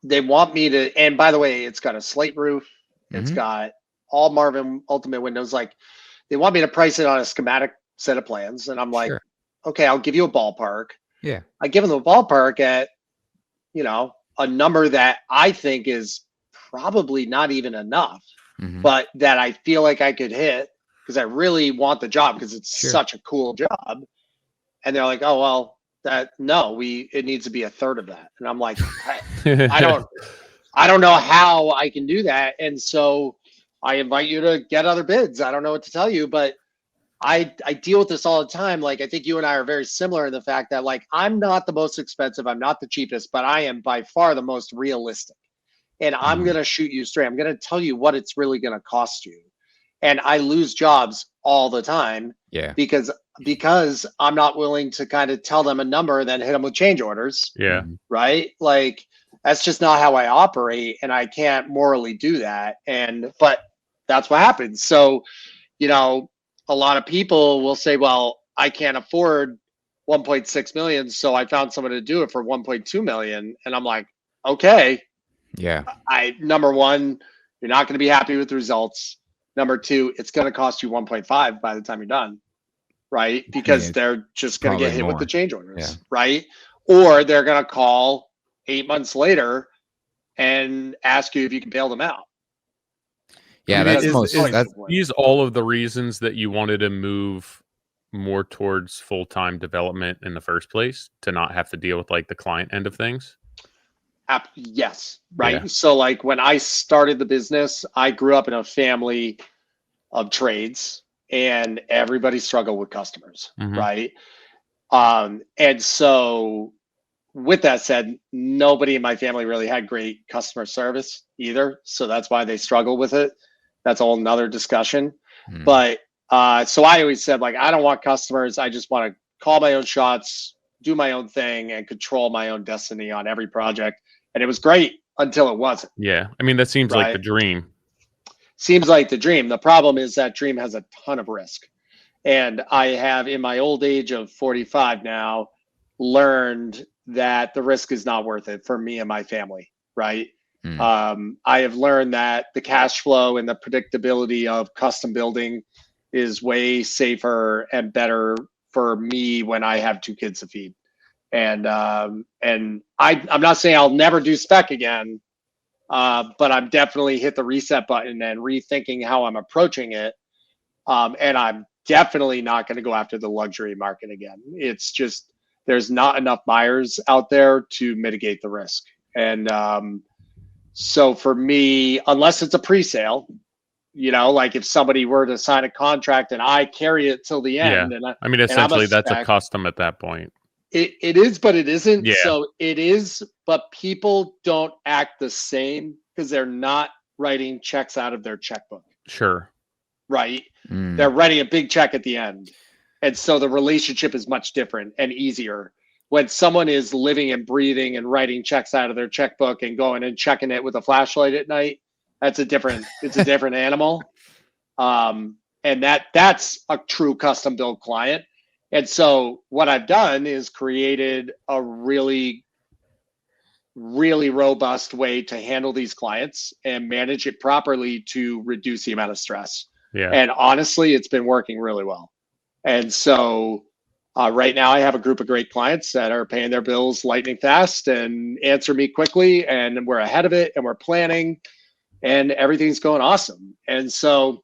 want me to, and by the way, it's got a slate roof. It's got all Marvin Ultimate windows. Like, they want me to price it on a schematic set of plans. And I'm like, Sure. okay, I'll give you a ballpark. Yeah. I give them the ballpark at, you know, a number that I think is probably not even enough, but that I feel like I could hit because I really want the job because it's such a cool job. And they're like, oh, well, it needs to be a third of that. And I'm like, I don't know how I can do that. And so I invite you to get other bids. I don't know what to tell you, but I deal with this all the time. Like, I think you and I are very similar in the fact that, like, I'm not the most expensive, I'm not the cheapest, but I am by far the most realistic. And I'm going to shoot you straight. I'm going to tell you what it's really going to cost you. And I lose jobs all the time because I'm not willing to kind of tell them a number and then hit them with change orders. Yeah. Right. Like, that's just not how I operate. And I can't morally do that. But that's what happens. So, you know, a lot of people will say, well, I can't afford 1.6 million. So I found someone to do it for 1.2 million. And I'm like, okay. Yeah. Number one, you're not going to be happy with the results. Number two, it's going to cost you 1.5 by the time you're done. Right. Because they're just going to get hit with the change orders. Right. Or they're going to call 8 months later and ask you if you can bail them out. Yeah, these all of the reasons that you wanted to move more towards full-time development in the first place, to not have to deal with like the client end of things? Yes. Right. Yeah. So like when I started the business, I grew up in a family of trades and everybody struggled with customers. Right. And so with that said, nobody in my family really had great customer service either. So that's why they struggle with it. That's a whole nother discussion. But so I always said, like, I don't want customers. I just want to call my own shots, do my own thing, and control my own destiny on every project. And it was great until it wasn't. Yeah. I mean, that seems like the dream. Seems like the dream. The problem is that dream has a ton of risk. And I have, in my old age of 45 now, learned that the risk is not worth it for me and my family. Right. I have learned that the cash flow and the predictability of custom building is way safer and better for me when I have 2 kids to feed. And I'm not saying I'll never do spec again, but I'm definitely hit the reset button and rethinking how I'm approaching it. And I'm definitely not going to go after the luxury market again. It's just, there's not enough buyers out there to mitigate the risk. And so for me, unless it's a pre-sale, you know, like if somebody were to sign a contract and I carry it till the end. Yeah. I mean, essentially that's a custom at that point. It is, but it isn't. Yeah. So it is, but people don't act the same because they're not writing checks out of their checkbook. Sure. Right. They're writing a big check at the end. And so the relationship is much different and easier. When someone is living and breathing and writing checks out of their checkbook and going and checking it with a flashlight at night, it's a different animal. And that's a true custom build client. And so what I've done is created a really, really robust way to handle these clients and manage it properly to reduce the amount of stress. Yeah. And honestly, it's been working really well. And so right now I have a group of great clients that are paying their bills lightning fast and answer me quickly, and we're ahead of it and we're planning and everything's going awesome. And so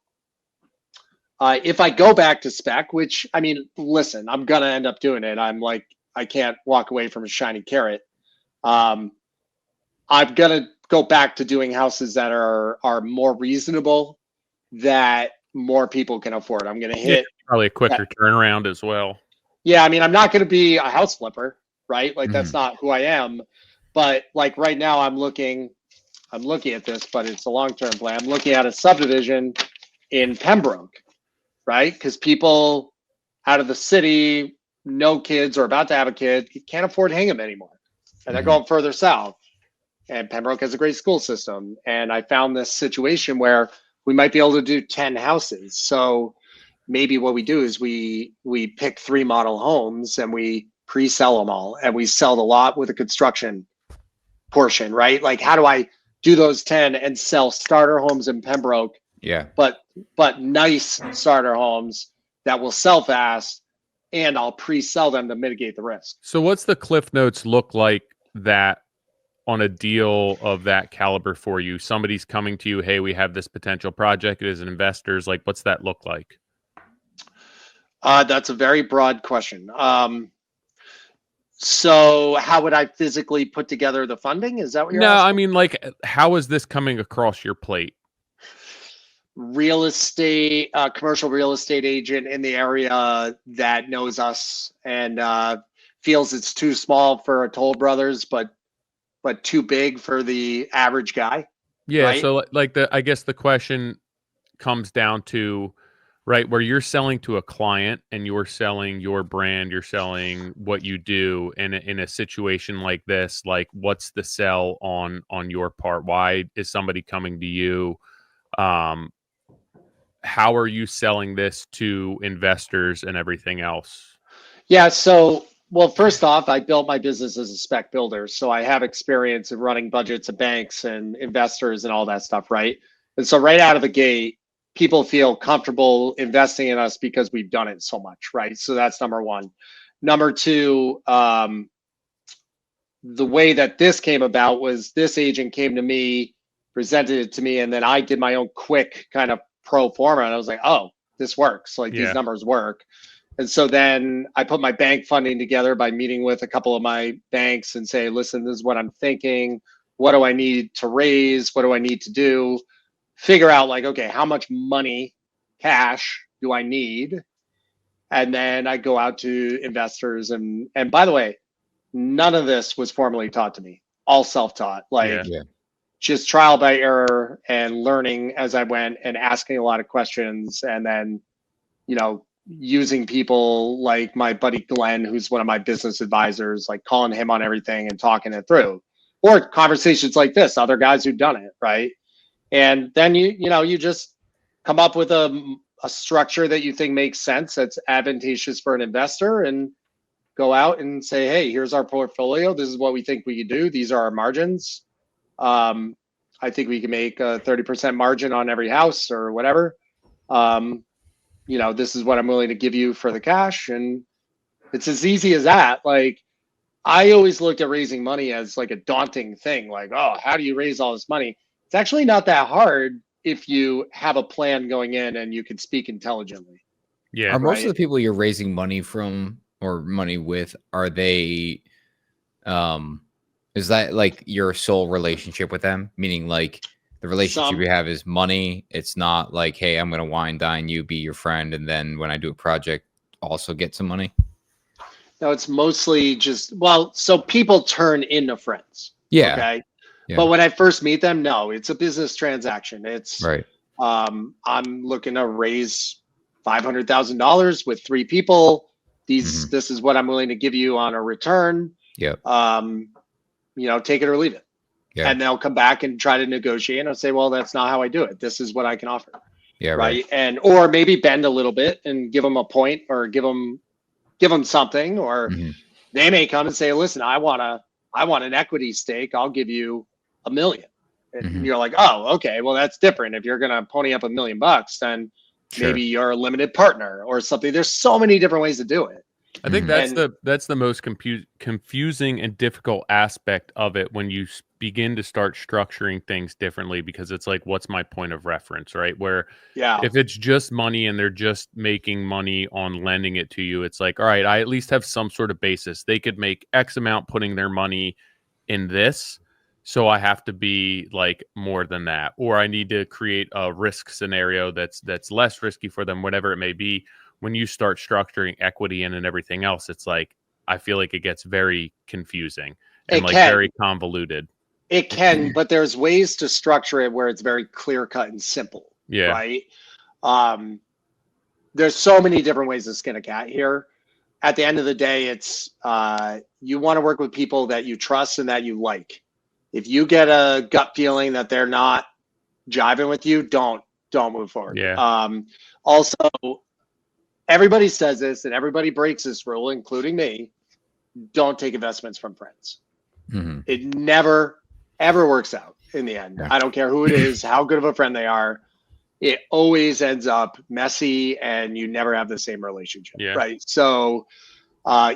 if I go back to spec, which, I mean, listen, I'm going to end up doing it. I'm like, I can't walk away from a shiny carrot. I'm going to go back to doing houses that are more reasonable, that more people can afford. I'm going to hit probably a quicker turnaround as well. Yeah. I mean, I'm not going to be a house flipper, right? Like that's not who I am. But like right now I'm looking at this, but it's a long-term plan. I'm looking at a subdivision in Pembroke, right? Because people out of the city, no kids or about to have a kid, can't afford Hingham anymore. And they're going further south. And Pembroke has a great school system. And I found this situation where we might be able to do 10 houses. So maybe what we do is we pick 3 model homes and we pre-sell them all, and we sell the lot with a construction portion, right? Like, how do I do those 10 and sell starter homes in Pembroke, Yeah. but nice starter homes that will sell fast, and I'll pre-sell them to mitigate the risk. So what's the Cliff Notes look like that on a deal of that caliber for you? Somebody's coming to you, hey, we have this potential project as investors. Like, what's that look like? That's a very broad question. So how would I physically put together the funding? Is that what you're asking? I mean, like, how is this coming across your plate? Real estate, commercial real estate agent in the area that knows us and feels it's too small for a Toll Brothers, but too big for the average guy. Yeah. Right? So like I guess the question comes down to, right, where you're selling to a client and you're selling your brand, you're selling what you do in a situation like this. Like, what's the sell on your part? Why is somebody coming to you? How are you selling this to investors and everything else? Yeah. So, well, first off, I built my business as a spec builder, so I have experience in running budgets of banks and investors and all that stuff, right? And so right out of the gate, people feel comfortable investing in us because we've done it so much, right? So that's number one. Number two, the way that this came about was this agent came to me, presented it to me, and then I did my own quick kind of pro forma, and I was like, oh, this works. Like, Yeah. these numbers work. And so then I put my bank funding together by meeting with a couple of my banks and say, listen, this is what I'm thinking. What do I need to raise? What do I need to do? Figure out, like, okay, how much money, cash, do I need? And then I go out to investors. And by the way, none of this was formally taught to me. All self-taught, like Yeah. just trial by error and learning as I went and asking a lot of questions. And then, using people like my buddy Glenn, who's one of my business advisors, like calling him on everything and talking it through, or conversations like this, other guys who've done it, right? And then you just come up with a structure that you think makes sense, that's advantageous for an investor, and go out and say, hey, here's our portfolio. This is what we think we could do. These are our margins. I think we can make a 30% margin on every house or whatever. This is what I'm willing to give you for the cash. And it's as easy as that. Like, I always looked at raising money as like a daunting thing. Like, oh, how do you raise all this money? It's actually not that hard if you have a plan going in and you can speak intelligently. Yeah. Are most of the people you're raising money from or money with, are they, is that like your sole relationship with them? Meaning, like, the relationship you have is money. It's not like, hey, I'm going to wine dine you, be your friend, and then when I do a project, also get some money. No, it's mostly just, so people turn into friends. Yeah. Okay. Yeah. But when I first meet them, no, it's a business transaction. It's right. I'm looking to raise $500,000 with 3 people. This is what I'm willing to give you on a return. Yep. Take it or leave it. Yeah. And they'll come back and try to negotiate, and I'll say, well, that's not how I do it. This is what I can offer. Yeah. Right. And, or maybe bend a little bit and give them a point, or give them something, or they may come and say, listen, I want an equity stake. I'll give you $1 million. And you're like, oh, okay, well, that's different. If you're going to pony up $1 million, then maybe you're a limited partner or something. There's so many different ways to do it. I think that's the most confusing and difficult aspect of it when you begin to start structuring things differently, because it's like, what's my point of reference, right? Where if it's just money and they're just making money on lending it to you, it's like, all right, I at least have some sort of basis. They could make X amount putting their money in this, so I have to be like more than that, or I need to create a risk scenario that's less risky for them, whatever it may be. When you start structuring equity in and everything else, it's like, I feel like it gets very confusing and very convoluted. It can, but there's ways to structure it where it's very clear cut and simple. Yeah. Right. There's so many different ways to skin a cat here. At the end of the day, it's you want to work with people that you trust and that you like. If you get a gut feeling that they're not jiving with you, don't move forward. Yeah. Also, everybody says this and everybody breaks this rule, including me. Don't take investments from friends. Mm-hmm. It never, ever works out in the end. Yeah. I don't care who it is, how good of a friend they are. It always ends up messy and you never have the same relationship, Yeah. right? So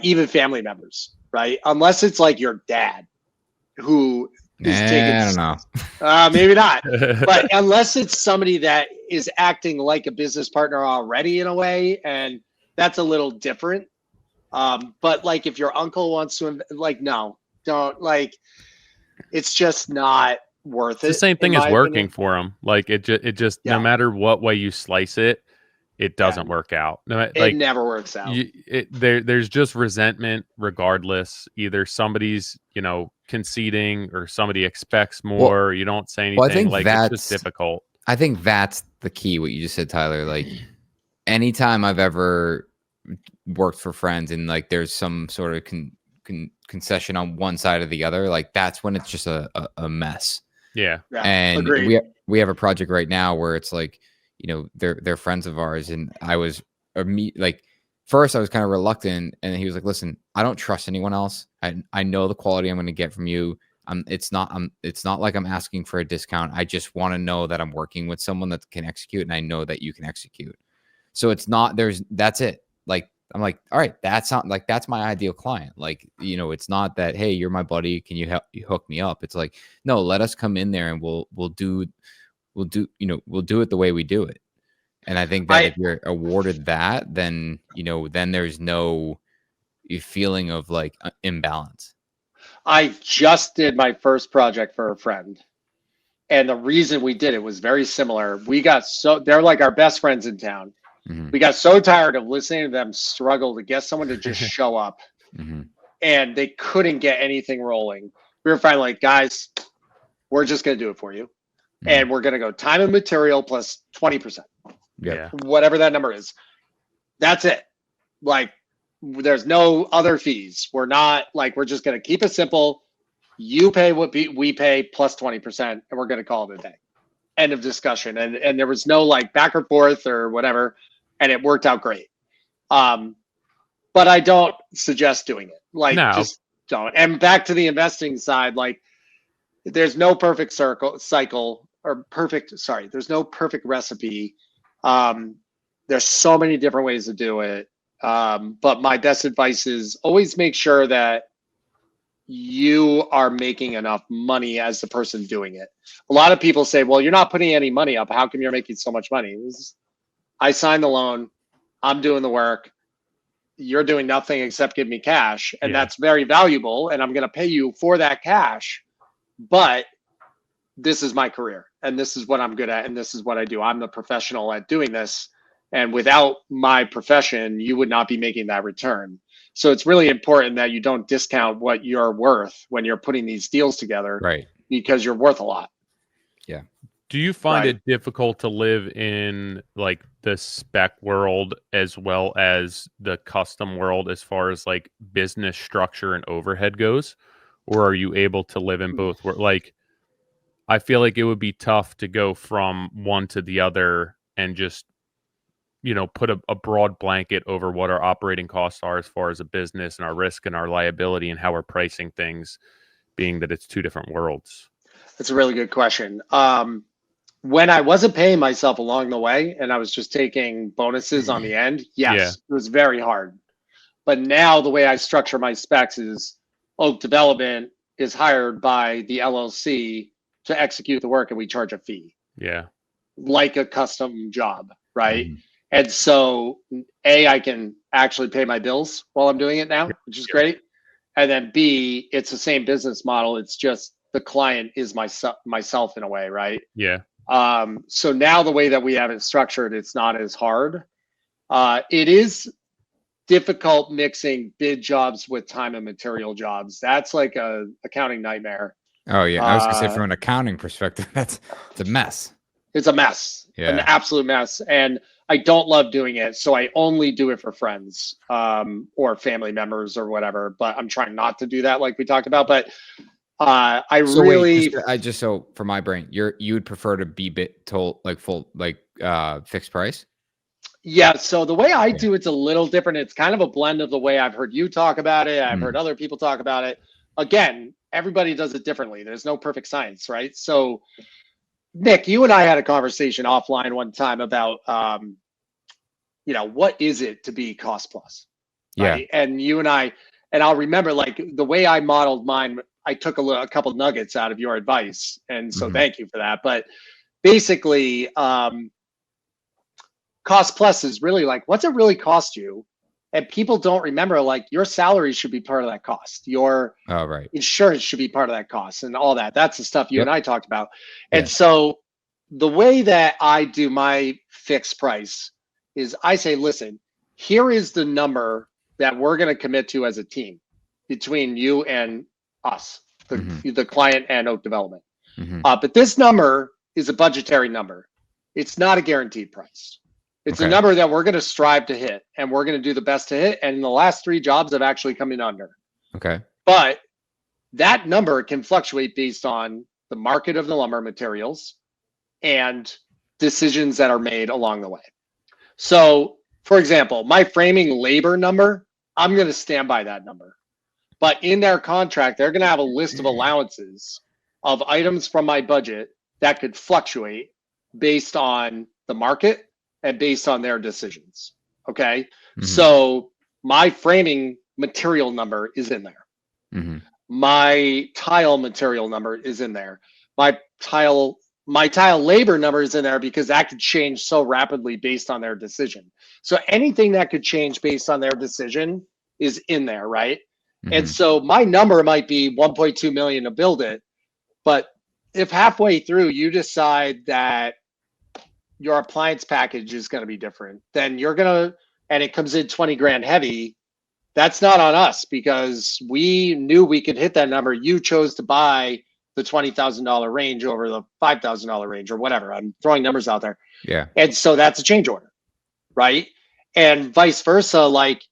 even family members, right? Unless it's like your dad who is taking, I don't know. maybe not, but unless it's somebody that is acting like a business partner already in a way, and that's a little different. But like if your uncle wants to, like, no, don't, like, it's just not worth It's the it. same thing in as my working opinion. for them. Like it just Yeah. no matter what way you slice it, it doesn't work out. No, It like never works out. there's just resentment regardless. Either somebody's, conceding or somebody expects more. Well, you don't say anything. well, I think like it's just difficult. I think that's the key, what you just said, Tyler. Like anytime I've ever worked for friends and like there's some sort of concession on one side or the other, like that's when it's just a mess. Yeah. And agreed. we have a project right now where it's like, they're friends of ours, and I was like first I was kind of reluctant, and he was like, listen, I don't trust anyone else. I know the quality I'm going to get from you. It's not like I'm asking for a discount. I just want to know that I'm working with someone that can execute, and I know that you can execute. So it's not, that's it. Like, I'm like, all right, that's not like, that's my ideal client. Like, it's not that, hey, you're my buddy, can you hook me up? It's like, no, let us come in there and we'll do it the way we do it. And I think that if you're awarded that, then, then there's no feeling of like imbalance. I just did my first project for a friend. And the reason we did it was very similar. They're like our best friends in town. Mm-hmm. We got so tired of listening to them struggle to get someone to just show up. Mm-hmm. And they couldn't get anything rolling. We were finally like, guys, we're just going to do it for you. Mm-hmm. And we're going to go time and material plus 20%. Yeah. Whatever that number is. That's it. Like, there's no other fees. We're not like, we're just going to keep it simple. You pay what we pay plus 20%, and we're going to call it a day. End of discussion. And there was no like back or forth or whatever. And it worked out great. But I don't suggest doing it. Like, just don't. And back to the investing side, like, there's no perfect cycle or there's no perfect recipe. There's so many different ways to do it. But my best advice is always make sure that you are making enough money as the person doing it. A lot of people say, well, you're not putting any money up. How come you're making so much money? I signed the loan. I'm doing the work. You're doing nothing except give me cash. And that's very valuable. And I'm going to pay you for that cash. But this is my career. And this is what I'm good at. And this is what I do. I'm the professional at doing this. And without my profession, you would not be making that return. So it's really important that you don't discount what you're worth when you're putting these deals together. Right. Because you're worth a lot. Yeah. Do you find it difficult to live in like the spec world as well as the custom world as far as like business structure and overhead goes? Or are you able to live in both? Like, I feel like it would be tough to go from one to the other and just, put a broad blanket over what our operating costs are as far as a business and our risk and our liability and how we're pricing things, being that it's two different worlds. That's a really good question. When I wasn't paying myself along the way and I was just taking bonuses on the end, yes, it was very hard. But now the way I structure my specs is Oak Development is hired by the LLC to execute the work and we charge a fee. Yeah. Like a custom job, right? Mm-hmm. And so I can actually pay my bills while I'm doing it now, which is great. And then B, it's the same business model. It's just the client is myself in a way, right? Yeah. So now the way that we have it structured, it's not as hard. It is difficult mixing bid jobs with time and material jobs. That's like a accounting nightmare. Oh yeah, I was gonna say from an accounting perspective, it's a mess. It's a mess, an absolute mess, and I don't love doing it. So I only do it for friends or family members or whatever. But I'm trying not to do that, like we talked about. But so for my brain, you would prefer to be told like full fixed price? Yeah, so the way I do it's a little different. It's kind of a blend of the way I've heard you talk about it. I've heard other people talk about it. Again, everybody does it differently. There's no perfect science, right? So, Nick, you and I had a conversation offline one time about, what is it to be cost plus, right? Yeah. And you and I, and I'll remember like the way I modeled mine. I took a couple nuggets out of your advice, and so thank you for that. But basically, cost plus is really like, what's it really cost you? And people don't remember, like, your salary should be part of that cost. Your insurance should be part of that cost and all that. That's the stuff you and I talked about. And so the way that I do my fixed price is I say, listen, here is the number that we're going to commit to as a team between you and us, the client and Oak Development. But this number is a budgetary number. It's not a guaranteed price. It's a number that we're going to strive to hit, and we're going to do the best to hit. And the last 3 jobs have actually come in under. Okay. But that number can fluctuate based on the market of the lumber materials and decisions that are made along the way. So, for example, my framing labor number, I'm going to stand by that number. But in their contract, they're going to have a list of allowances of items from my budget that could fluctuate based on the market and based on their decisions. Okay. So my framing material number is in there. My tile material number is in there. My tile labor number is in there because that could change so rapidly based on their decision. So anything that could change based on their decision is in there, right? And so my number might be 1.2 million to build it, but if halfway through you decide that your appliance package is going to be different, then and it comes in 20 grand heavy, that's not on us because we knew we could hit that number. You chose to buy the $20,000 range over the $5,000 range or whatever. I'm throwing numbers out there. Yeah. And so that's a change order, right? And vice versa. Like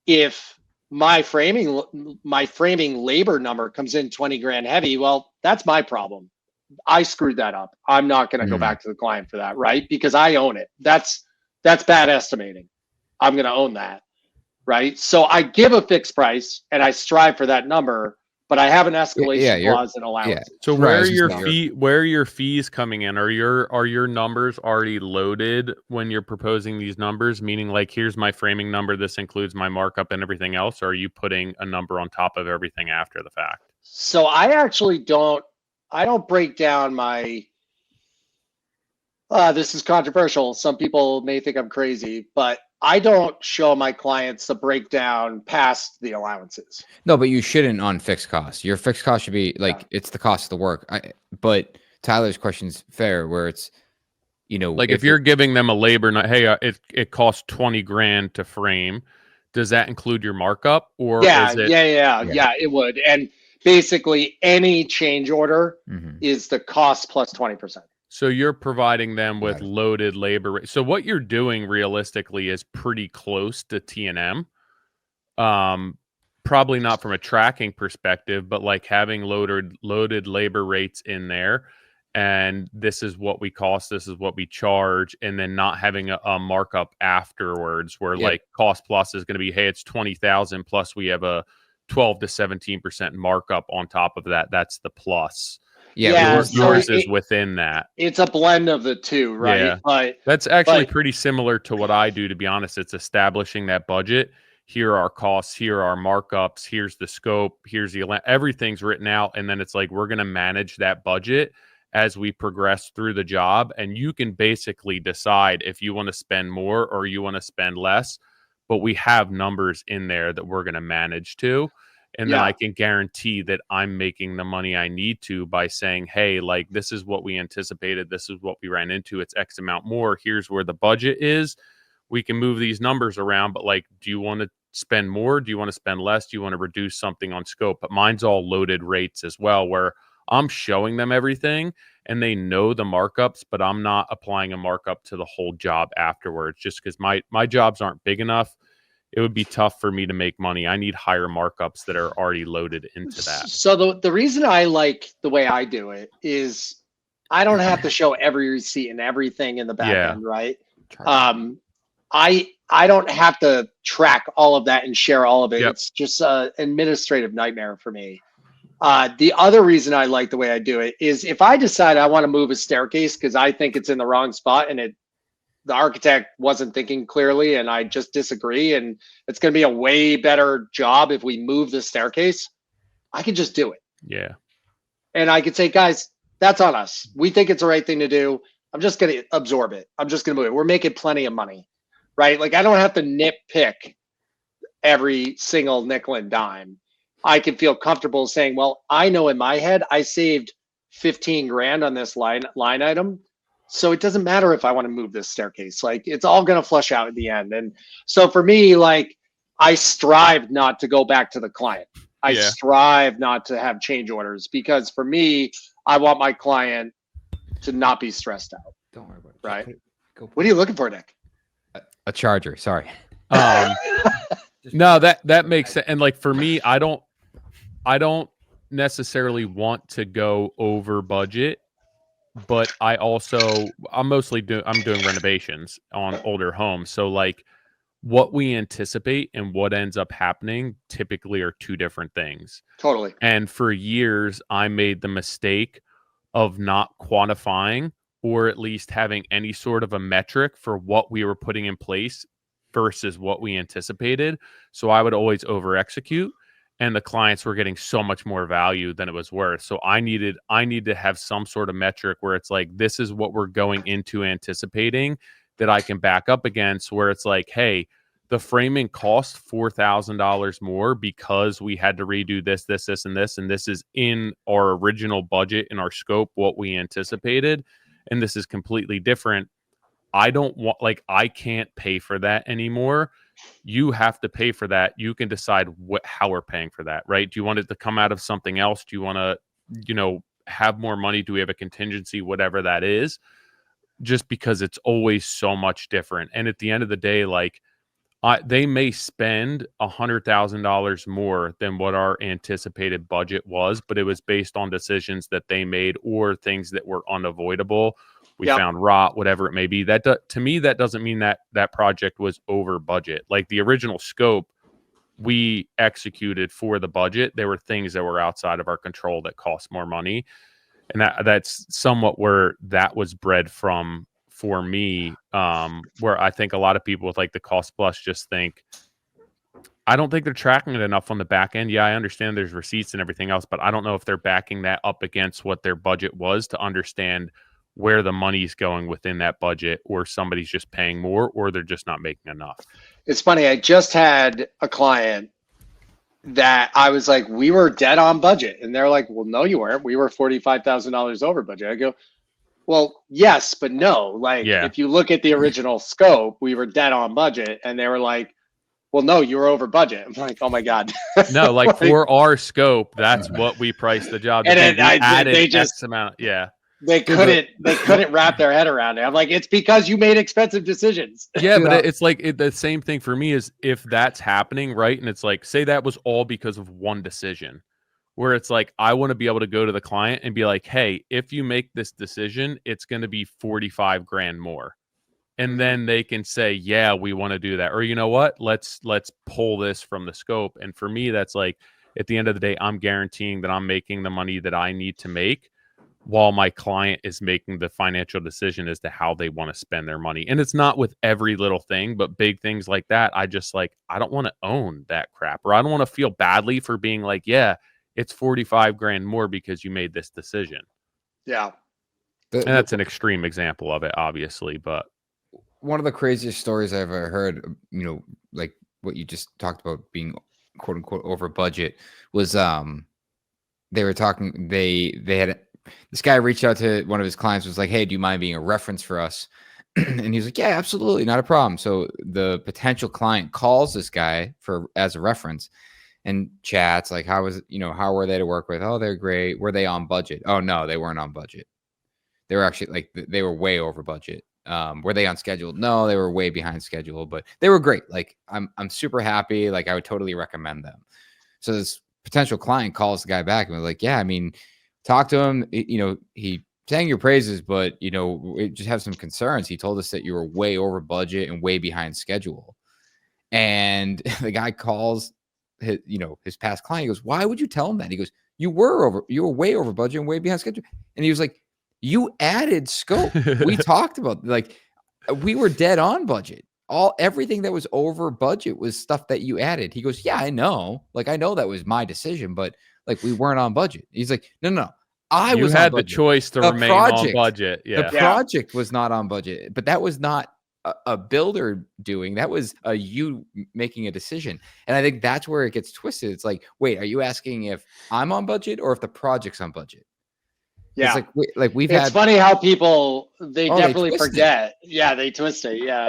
if my framing labor number comes in 20 grand heavy, well, that's my problem. I screwed that up. I'm not going to go back to the client for that, right? Because I own it. That's bad estimating. I'm going to own that, right? So I give a fixed price and I strive for that number, but I have an escalation clause and allowance. So where are your fees coming in? Are your numbers already loaded when you're proposing these numbers? Meaning, like, here's my framing number. This includes my markup and everything else. Or are you putting a number on top of everything after the fact? So I actually don't break down my, this is controversial. Some people may think I'm crazy, but I don't show my clients the breakdown past the allowances. No, but you shouldn't on fixed costs. Your fixed cost should be like, it's the cost of the work. But Tyler's question's fair where it's, Like if you're giving them a labor, hey, it costs 20 grand to frame. Does that include your markup or? Yeah, it would. And basically any change order is the cost plus 20%. So you're providing them with loaded labor. So what you're doing realistically is pretty close to T&M. Probably not from a tracking perspective, but like having loaded labor rates in there. And this is what we cost, this is what we charge, and then not having a markup afterwards where like cost plus is going to be, hey, it's 20,000 plus we have a 12 to 17% markup on top of that. That's the plus. Yours is within that. It's a blend of the two, right? Yeah. That's actually pretty similar to what I do, to be honest. It's establishing that budget. Here are our costs, here are our markups, here's the scope, here's everything's written out. And then it's like, we're going to manage that budget as we progress through the job. And you can basically decide if you want to spend more or you want to spend less, but we have numbers in there that we're going to manage to. And then I can guarantee that I'm making the money I need to by saying, hey, like, this is what we anticipated. This is what we ran into. It's X amount more. Here's where the budget is. We can move these numbers around, but like, do you want to spend more? Do you want to spend less? Do you want to reduce something on scope? But mine's all loaded rates as well, where I'm showing them everything and they know the markups, but I'm not applying a markup to the whole job afterwards just because my jobs aren't big enough. It would be tough for me to make money. I need higher markups that are already loaded into that. So the reason I like the way I do it is I don't have to show every receipt and everything in the back end, right? I don't have to track all of that and share all of it. Yep. It's just an administrative nightmare for me. The other reason I like the way I do it is if I decide I want to move a staircase because I think it's in the wrong spot and the architect wasn't thinking clearly and I just disagree and it's going to be a way better job if we move the staircase, I can just do it. Yeah. And I could say, guys, that's on us. We think it's the right thing to do. I'm just going to absorb it. I'm just going to move it. We're making plenty of money, right? Like I don't have to nitpick every single nickel and dime. I can feel comfortable saying, well, I know in my head, I saved 15 grand on this line item. So it doesn't matter if I want to move this staircase. Like it's all going to flush out at the end. And so for me, like I strive not to go back to the client. I strive not to have change orders because for me, I want my client to not be stressed out. Don't worry about it. Right. What are you looking for, Nick? A charger. Sorry. No, that makes sense. And like for me, I don't necessarily want to go over budget, but I'm doing renovations on older homes. So like what we anticipate and what ends up happening typically are two different things. Totally. And for years, I made the mistake of not quantifying or at least having any sort of a metric for what we were putting in place versus what we anticipated. So I would always over execute and the clients were getting so much more value than it was worth. So I need to have some sort of metric where it's like, this is what we're going into anticipating that I can back up against, where it's like, hey, the framing cost $4,000 more because we had to redo this, and this, and this is in our original budget, in our scope, what we anticipated. And this is completely different. I can't pay for that anymore. You have to pay for that. You can decide how we're paying for that, right? Do you want it to come out of something else? Do you want to, have more money? Do we have a contingency? Whatever that is, just because it's always so much different. And at the end of the day, like they may spend $100,000 more than what our anticipated budget was, but it was based on decisions that they made or things that were unavoidable. We found rot, whatever it may be. To me, that doesn't mean that project was over budget. Like the original scope, we executed for the budget. There were things that were outside of our control that cost more money. And that's somewhat where that was bred from for me, where I think a lot of people with like the cost plus just think, I don't think they're tracking it enough on the back end. Yeah, I understand there's receipts and everything else, but I don't know if they're backing that up against what their budget was to understand where the money's going within that budget, or somebody's just paying more, or they're just not making enough. It's funny. I just had a client that I was like, we were dead on budget. And they're like, well, no, you weren't. We were $45,000 over budget. I go, well, yes, but no. Like, if you look at the original scope, we were dead on budget. And they were like, well, no, you were over budget. I'm like, oh my God. No, like for our scope, that's what we priced the job. And they just X amount. Yeah. They couldn't wrap their head around it. I'm like, it's because you made expensive decisions. Yeah, but it's like the same thing for me is if that's happening, right? And it's like, say that was all because of one decision, where it's like, I want to be able to go to the client and be like, hey, if you make this decision, it's going to be 45 grand more. And then they can say, yeah, we want to do that. Or you know what? Let's pull this from the scope. And for me, that's like, at the end of the day, I'm guaranteeing that I'm making the money that I need to make, while my client is making the financial decision as to how they want to spend their money. And it's not with every little thing, but big things like that. I don't want to own that crap, or I don't want to feel badly for being like, yeah, it's 45 grand more because you made this decision. Yeah. And that's an extreme example of it, obviously, but one of the craziest stories I've ever heard, like what you just talked about being quote unquote over budget, was they were talking, they had this guy reached out to one of his clients, was like, hey, do you mind being a reference for us? And he's like, yeah, absolutely, not a problem. So the potential client calls this guy as a reference and chats like, how were they to work with? Oh, they're great. Were they on budget? Oh no, they weren't on budget. They were actually like, they were way over budget. Were they on schedule? No, they were way behind schedule, but they were great. Like I'm super happy. Like I would totally recommend them. So this potential client calls the guy back and was like, yeah, I mean, talk to him. He sang your praises, but we just have some concerns. He told us that you were way over budget and way behind schedule. And the guy calls his past client. He goes, "Why would you tell him that?" He goes, you were way over budget and way behind schedule." And he was like, "You added scope. We talked about, like, we were dead on budget. Everything that was over budget was stuff that you added." He goes, "Yeah, I know. Like, I know that was my decision, but like, we weren't on budget." He's like, No. You had the choice to remain on budget. Yeah. The project was not on budget, but that was not a builder doing. That was you making a decision. And I think that's where it gets twisted. It's like, wait, are you asking if I'm on budget or if the project's on budget? Yeah. It's like it's funny how people, they definitely forget. Yeah, they twist it. Yeah.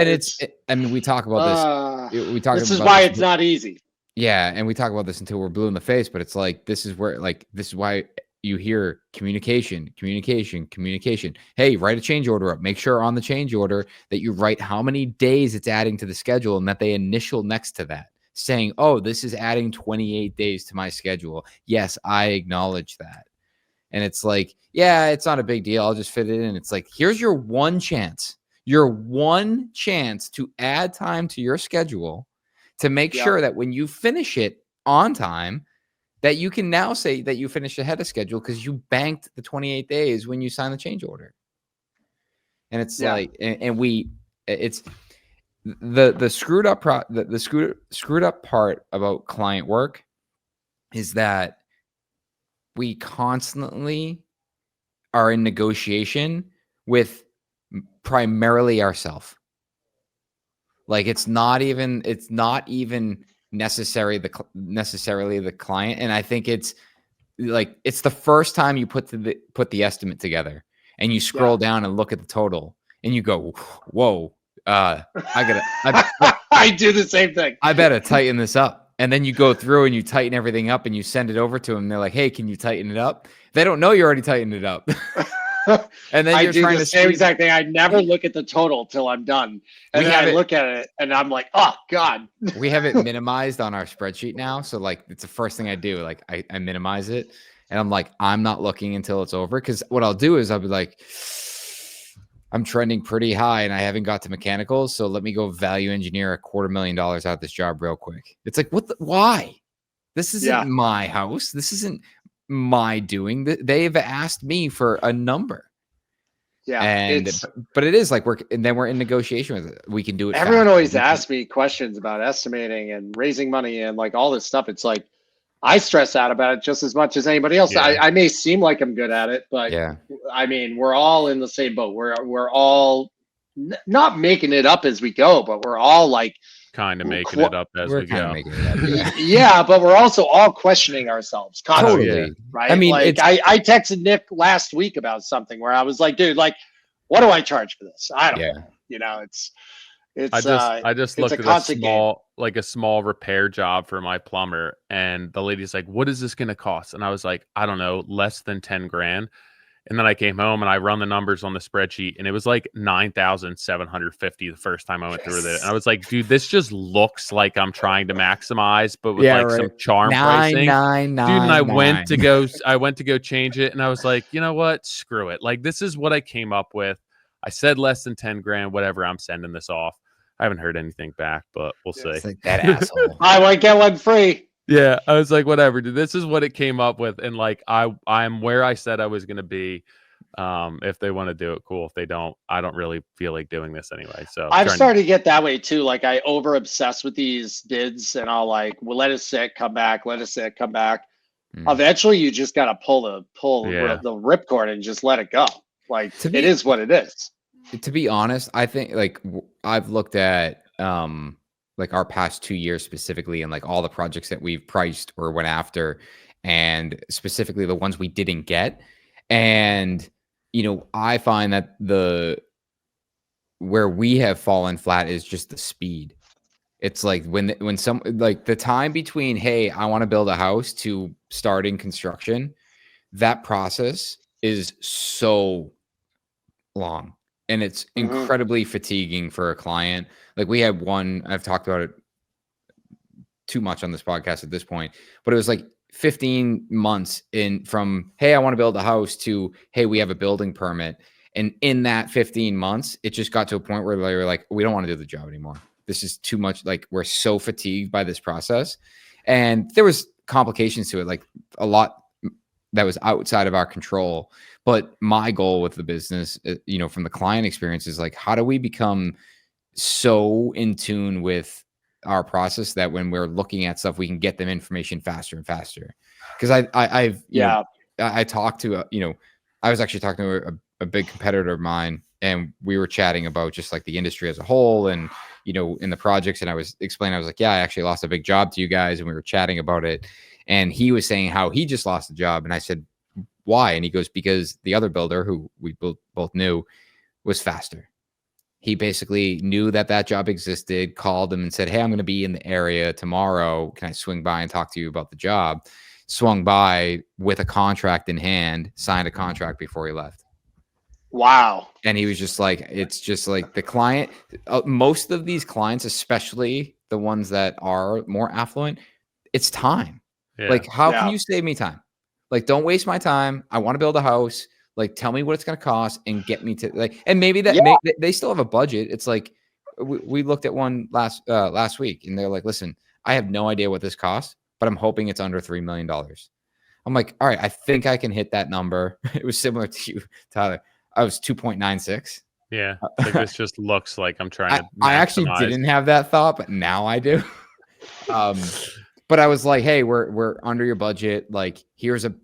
And we talk about this. This is why it's not easy. Yeah. And we talk about this until we're blue in the face, but it's like, this is why you hear communication. Hey, write a change order up. Make sure on the change order that you write how many days it's adding to the schedule and that they initial next to that, saying, "Oh, this is adding 28 days to my schedule. Yes, I acknowledge that." And it's like, yeah, it's not a big deal. I'll just fit it in. It's like, here's your one chance to add time to your schedule to make sure that when you finish it on time, that you can now say that you finished ahead of schedule because you banked the 28 days when you sign the change order. And it's like, it's the screwed up the screwed up part about client work is that we constantly are in negotiation with primarily ourselves. Like, it's not even necessarily the client. And I think it's like, it's the first time you put the estimate together and you scroll down and look at the total and you go, whoa, I do the same thing. I better tighten this up. And then you go through and you tighten everything up and you send it over to them. They're like, "Hey, can you tighten it up?" They don't know you already tightened it up. And then I do the same exact thing. I never look at the total till I'm done. And then I look at it and I'm like, oh God. We have it minimized on our spreadsheet now. So like, it's the first thing I do. Like, I minimize it and I'm like, I'm not looking until it's over. Cause what I'll do is I'll be like, I'm trending pretty high and I haven't got to mechanicals. So let me go value engineer $250,000 out of this job real quick. It's like, why? This isn't my house. This isn't my doing. They've asked me for a number. Yeah. And but it is like we're in negotiation with it. We can do it. Everyone always asks me questions about estimating and raising money and like all this stuff. It's like, I stress out about it just as much as anybody else. Yeah. I may seem like I'm good at it, but I mean, we're all in the same boat. We're all not making it up as we go, but we're all like kind of making it up as we go. Yeah, but we're also all questioning ourselves constantly, right? I mean, like I texted Nick last week about something where I was like, dude, like, what do I charge for this? I don't know. You know, it's I just looked at a small repair job for my plumber, and the lady's like, "What is this going to cost?" And I was like, "I don't know, less than 10 grand." And then I came home and I run the numbers on the spreadsheet, and it was like 9,750 the first time I went through it. And I was like, dude, this just looks like I'm trying to maximize, but with some charm pricing. Dude, and I went to go change it, and I was like, you know what? Screw it. Like, this is what I came up with. I said less than 10 grand, whatever. I'm sending this off. I haven't heard anything back, but we'll see. It's like, that asshole. I might get one free. Yeah, I was like, whatever, dude. This is what it came up with, and like, I'm where I said I was going to be. If they want to do it, cool. If they don't, I don't really feel like doing this anyway. So I've started to get that way too. Like, I over obsess with these bids, and I'll like, well, let it sit, come back, let it sit, come back. Eventually, you just got to pull the ripcord and just let it go. Like, it is what it is. To be honest, I think like I've looked at like our past 2 years specifically, and like all the projects that we've priced or went after, and specifically the ones we didn't get. And I find that where we have fallen flat is just the speed. It's like when some, like, the time between, hey, I want to build a house to starting construction, that process is so long. And it's incredibly fatiguing for a client. Like, we had one, I've talked about it too much on this podcast at this point, but it was like 15 months in from, hey, I want to build a house to, hey, we have a building permit. And in that 15 months, it just got to a point where they were like, we don't want to do the job anymore. This is too much. Like, we're so fatigued by this process. And there was complications to it, like a lot that was outside of our control. But my goal with the business, you know, from the client experience is like, how do we become so in tune with our process that when we're looking at stuff, we can get them information faster and faster. Because I've I talked to you know, I was actually talking to a big competitor of mine, and we were chatting about just like the industry as a whole, and you know, in the projects. And I was explaining, I was like, yeah, I actually lost a big job to you guys, and we were chatting about it. And he was saying how he just lost a job, and I said, why? And he goes, because the other builder who we both knew was faster. He basically knew that job existed, called him and said, hey, I'm going to be in the area tomorrow. Can I swing by and talk to you about the job? Swung by with a contract in hand, signed a contract before he left. Wow. And he was just like, it's just like the client, most of these clients, especially the ones that are more affluent, it's time. Yeah. Like, how can you save me time? Like, don't waste my time. I want to build a house. Like, tell me what it's going to cost and get me to like, and maybe that they still have a budget. It's like, we looked at one last week, and they're like, listen, I have no idea what this costs, but I'm hoping it's under $3 million. I'm like, all right, I think I can hit that number. It was similar to you, Tyler. I was 2.96. Yeah. Like, this just looks like I'm trying to I actually didn't have that thought, but now I do. But I was like, hey, we're under your budget. Like, here's a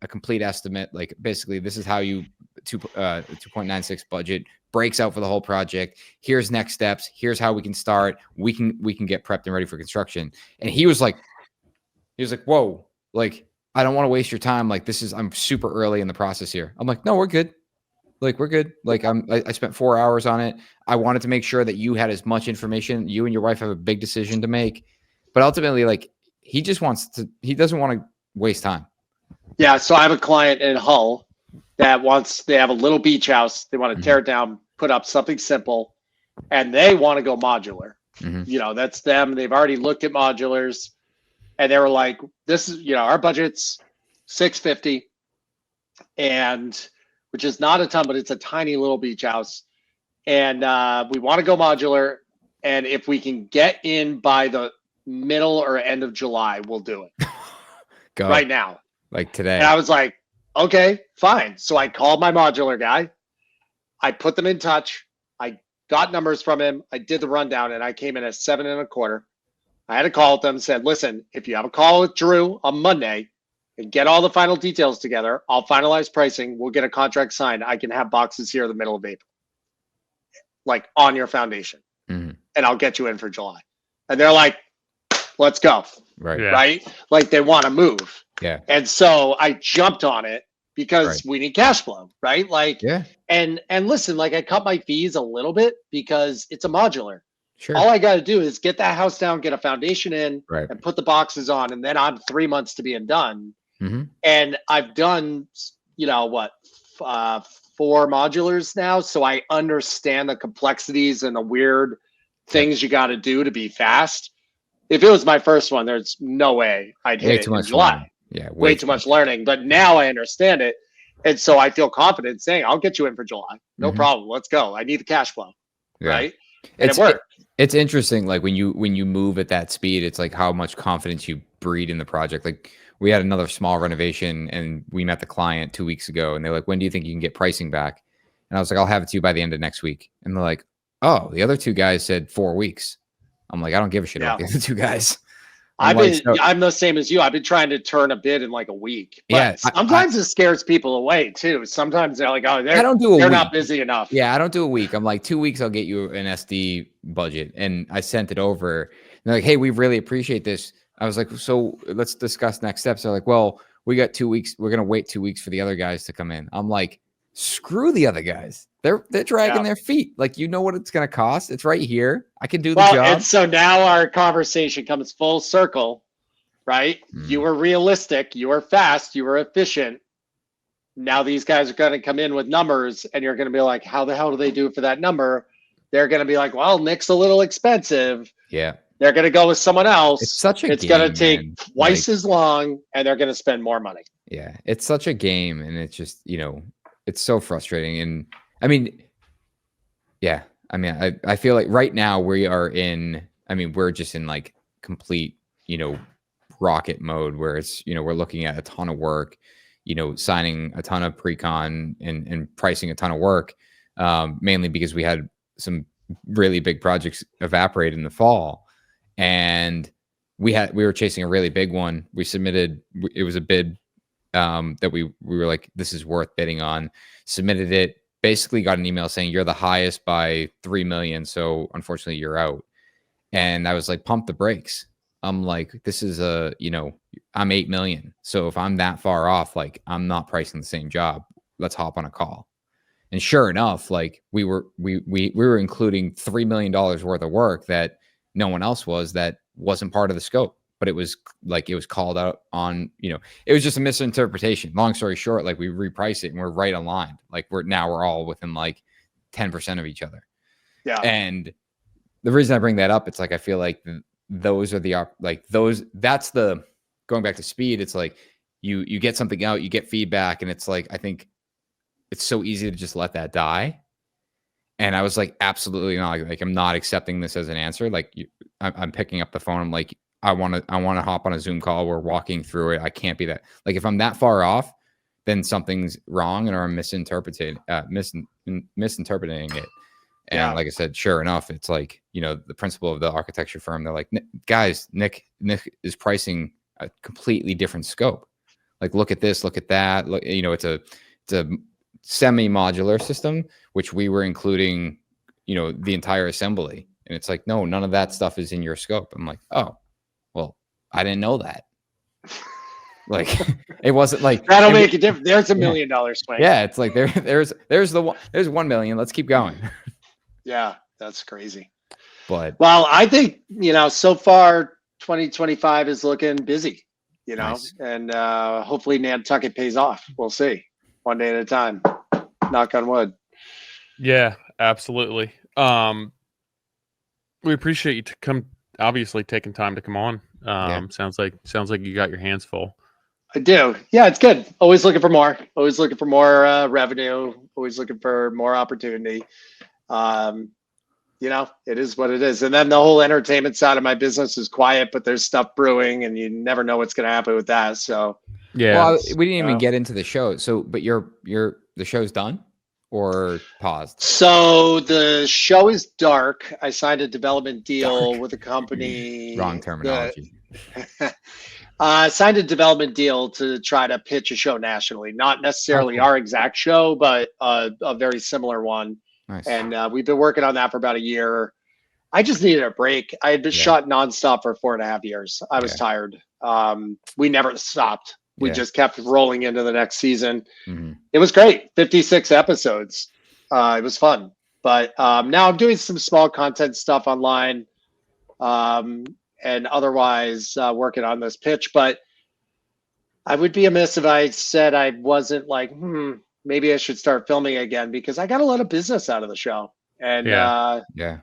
complete estimate. Like, basically, this is how you 2.96 budget breaks out for the whole project. Here's next steps. Here's how we can start. We can get prepped and ready for construction. And he was like, whoa, like, I don't want to waste your time. Like, I'm super early in the process here. I'm like, no, we're good. Like, we're good. Like, I spent 4 hours on it. I wanted to make sure that you had as much information. You and your wife have a big decision to make. But ultimately, like, he doesn't want to waste time. Yeah. So I have a client in Hull that they have a little beach house. They want to tear it down, put up something simple, and they want to go modular. Mm-hmm. You know, that's them. They've already looked at modulars, and they were like, this is, you know, our budget's $650, and which is not a ton, but it's a tiny little beach house. And we want to go modular. And if we can get in by the middle or end of July, we'll do it. Go. Right now. Like today. And I was like, okay, fine. So I called my modular guy. I put them in touch. I got numbers from him. I did the rundown, and I came in at 7.25. I had a call with them, said, listen, if you have a call with Drew on Monday and get all the final details together, I'll finalize pricing. We'll get a contract signed. I can have boxes here in the middle of April, like on your foundation. Mm-hmm. And I'll get you in for July. And they're like, let's go. Right. Yeah. Right. Like, they want to move. Yeah. And so I jumped on it because we need cash flow. Right. Like, and listen, like, I cut my fees a little bit because it's a modular. Sure. All I got to do is get that house down, get a foundation in, and put the boxes on. And then I'm 3 months to being done. Mm-hmm. And I've done, you know, 4 modulars now. So I understand the complexities and the weird things you got to do to be fast. If it was my first one, there's no way I'd hit it in July. Learning. Yeah, way too much learning. But now I understand it. And so I feel confident saying, I'll get you in for July. No problem. Let's go. I need the cash flow. Yeah. Right. And it worked. It's interesting. Like, when you move at that speed, it's like how much confidence you breed in the project. Like, we had another small renovation, and we met the client 2 weeks ago, and they're like, when do you think you can get pricing back? And I was like, I'll have it to you by the end of next week. And they're like, oh, the other 2 guys said 4 weeks. I'm like, I don't give a shit about the other 2 guys. I'm the same as you. I've been trying to turn a bid in like a week. But sometimes it scares people away too. Sometimes they're like, oh, they're not busy enough. Yeah, I don't do a week. I'm like, 2 weeks, I'll get you an SD budget. And I sent it over. And they're like, hey, we really appreciate this. I was like, so let's discuss next steps. They're like, well, we got 2 weeks. We're going to wait 2 weeks for the other guys to come in. I'm like, screw the other guys. They're dragging their feet. Like, you know what it's going to cost. It's right here. I can do the job. And so now our conversation comes full circle, right? You were realistic. You were fast. You were efficient. Now these guys are going to come in with numbers, and you're going to be like, how the hell do they do it for that number? They're going to be like, well, Nick's a little expensive. Yeah. They're going to go with someone else. It's such a It's going to game, take man. twice as long, and they're going to spend more money. Yeah, it's such a game, and it's just, it's so frustrating. And I mean, yeah, I mean, I feel like right now we're just in like complete, rocket mode where it's, we're looking at a ton of work, signing a ton of pre-con and pricing a ton of work, mainly because we had some really big projects evaporate in the fall, and we were chasing a really big one. We submitted, it was a bid that we were like, this is worth bidding on, submitted it, basically got an email saying you're the highest by 3 million. So unfortunately you're out. And I was like, pump the brakes. I'm like, this is I'm 8 million. So if I'm that far off, like I'm not pricing the same job. Let's hop on a call. And sure enough, like we were including $3 million worth of work that no one else was, that wasn't part of the scope. But it was called out on, it was just a misinterpretation. Long story short, like we reprice it and we're right aligned. Like we're all within like 10% of each other. Yeah. And the reason I bring that up, it's like, I feel like those are that's the, going back to speed. It's like you get something out, you get feedback, and it's like, I think it's so easy to just let that die. And I was like, absolutely not. Like, I'm not accepting this as an answer. Like I'm picking up the phone. I'm like, I want to hop on a Zoom call. We're walking through it. I can't be that. Like, if I'm that far off, then something's wrong, and or I'm misinterpreting it. And like I said, sure enough, it's like, the principal of the architecture firm, they're like, guys, Nick is pricing a completely different scope. Like, look at this, look at that. Look, it's a semi-modular system, which we were including, the entire assembly. And it's like, no, none of that stuff is in your scope. I'm like, oh, well, I didn't know that. Like, it wasn't like that'll make a difference. There's $1 million swing. Yeah, it's like there's 1 million. Let's keep going. Yeah, that's crazy. But well, I think so far 2025 is looking busy. Nice. And hopefully Nantucket pays off. We'll see. One day at a time. Knock on wood. Yeah, absolutely. We appreciate you obviously taking time to come on. Sounds like you got your hands full. I do. Yeah, it's good. Always looking for more. Always looking for more revenue. Always looking for more opportunity. It is what it is. And then the whole entertainment side of my business is quiet, but there's stuff brewing, and you never know what's going to happen with that. So yeah. Well, we didn't even get into the show. So, but the show's done or paused? So the show is dark. I signed a development deal with a company. Wrong terminology. Signed a development deal to try to pitch a show nationally. Not necessarily our exact show, but a very similar one. Nice. And we've been working on that for about a year. I just needed a break. I had been shot nonstop for 4.5 years. I was tired. We never stopped. We just kept rolling into the next season. Mm-hmm. It was great. 56 episodes. It was fun. But now I'm doing some small content stuff online, and otherwise working on this pitch. But I would be amiss if I said I wasn't like, maybe I should start filming again, because I got a lot of business out of the show. And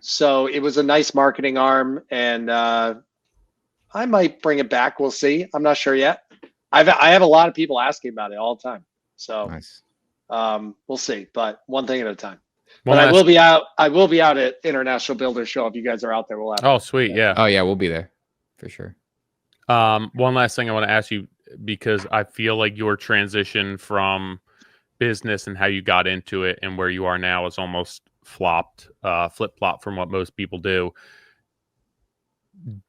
so it was a nice marketing arm, and I might bring it back. We'll see. I'm not sure yet. I have a lot of people asking about it all the time. So nice. We'll see, but one thing at a time. But I will be out. I will be out at International Builder Show. If you guys are out there, we'll have. Oh, sweet. Yeah. Oh, yeah. We'll be there for sure. One last thing I want to ask you, because I feel like your transition from business and how you got into it and where you are now is almost flip-flop from what most people do.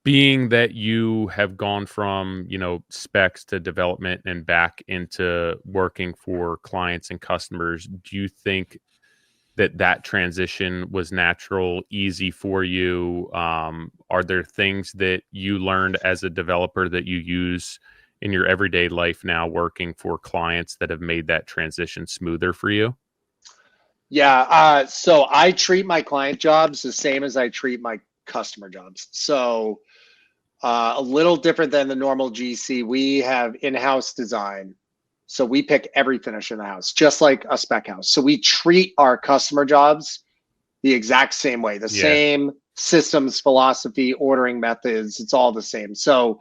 Being that you have gone from, specs to development and back into working for clients and customers, do you think that transition was natural, easy for you? Are there things that you learned as a developer that you use in your everyday life now working for clients that have made that transition smoother for you? Yeah. So I treat my client jobs the same as I treat my customer jobs. So a little different than the normal GC. We have in-house design. So we pick every finish in the house, just like a spec house. So we treat our customer jobs the exact same way, the same systems, philosophy, ordering methods, it's all the same. So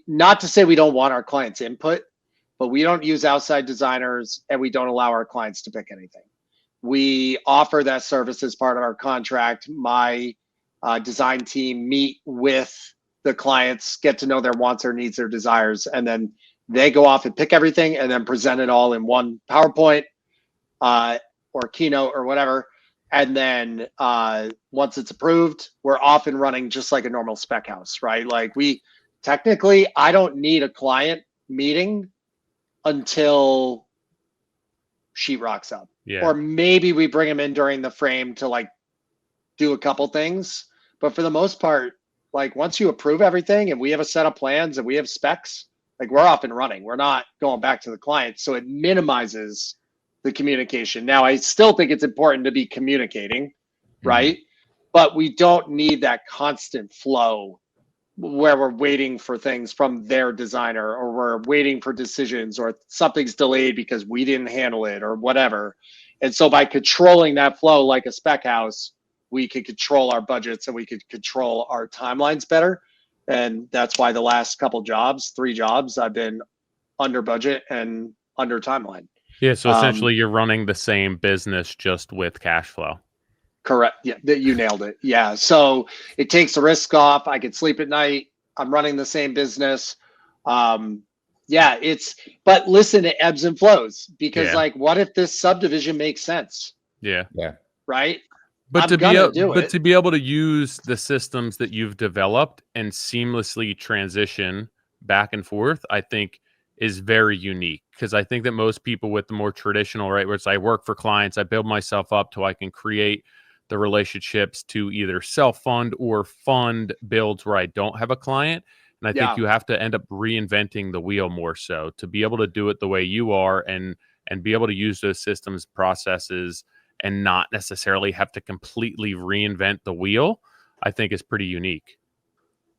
not to say we don't want our clients' input, but we don't use outside designers and we don't allow our clients to pick anything. We offer that service as part of our contract. My design team meet with the clients, get to know their wants, their needs, their desires, and then they go off and pick everything and then present it all in one PowerPoint or Keynote or whatever. And then once it's approved, we're off and running just like a normal spec house, right? Like technically, I don't need a client meeting until sheetrock's up. Yeah. Or maybe we bring them in during the frame to like do a couple things. But for the most part, like once you approve everything and we have a set of plans and we have specs, like we're off and running. We're not going back to the client. So it minimizes the communication. Now, I still think it's important to be communicating, right? But we don't need that constant flow where we're waiting for things from their designer, or we're waiting for decisions, or something's delayed because we didn't handle it or whatever. And so by controlling that flow like a spec house, we could control our budgets and we could control our timelines better. And that's why the last three jobs, I've been under budget and under timeline. Yeah, so essentially you're running the same business just with cash flow. Correct. Yeah, you nailed it. Yeah. So it takes the risk off. I can sleep at night. I'm running the same business. But listen, it ebbs and flows because like, what if this subdivision makes sense? Yeah. Right. But to be able to use the systems that you've developed and seamlessly transition back and forth, I think is very unique, because I think that most people with the more traditional, right, where it's I work for clients, I build myself up till I can create the relationships to either self-fund or fund builds where I don't have a client. And I think you have to end up reinventing the wheel more so to be able to do it the way you are and be able to use those systems, processes, and not necessarily have to completely reinvent the wheel, I think is pretty unique.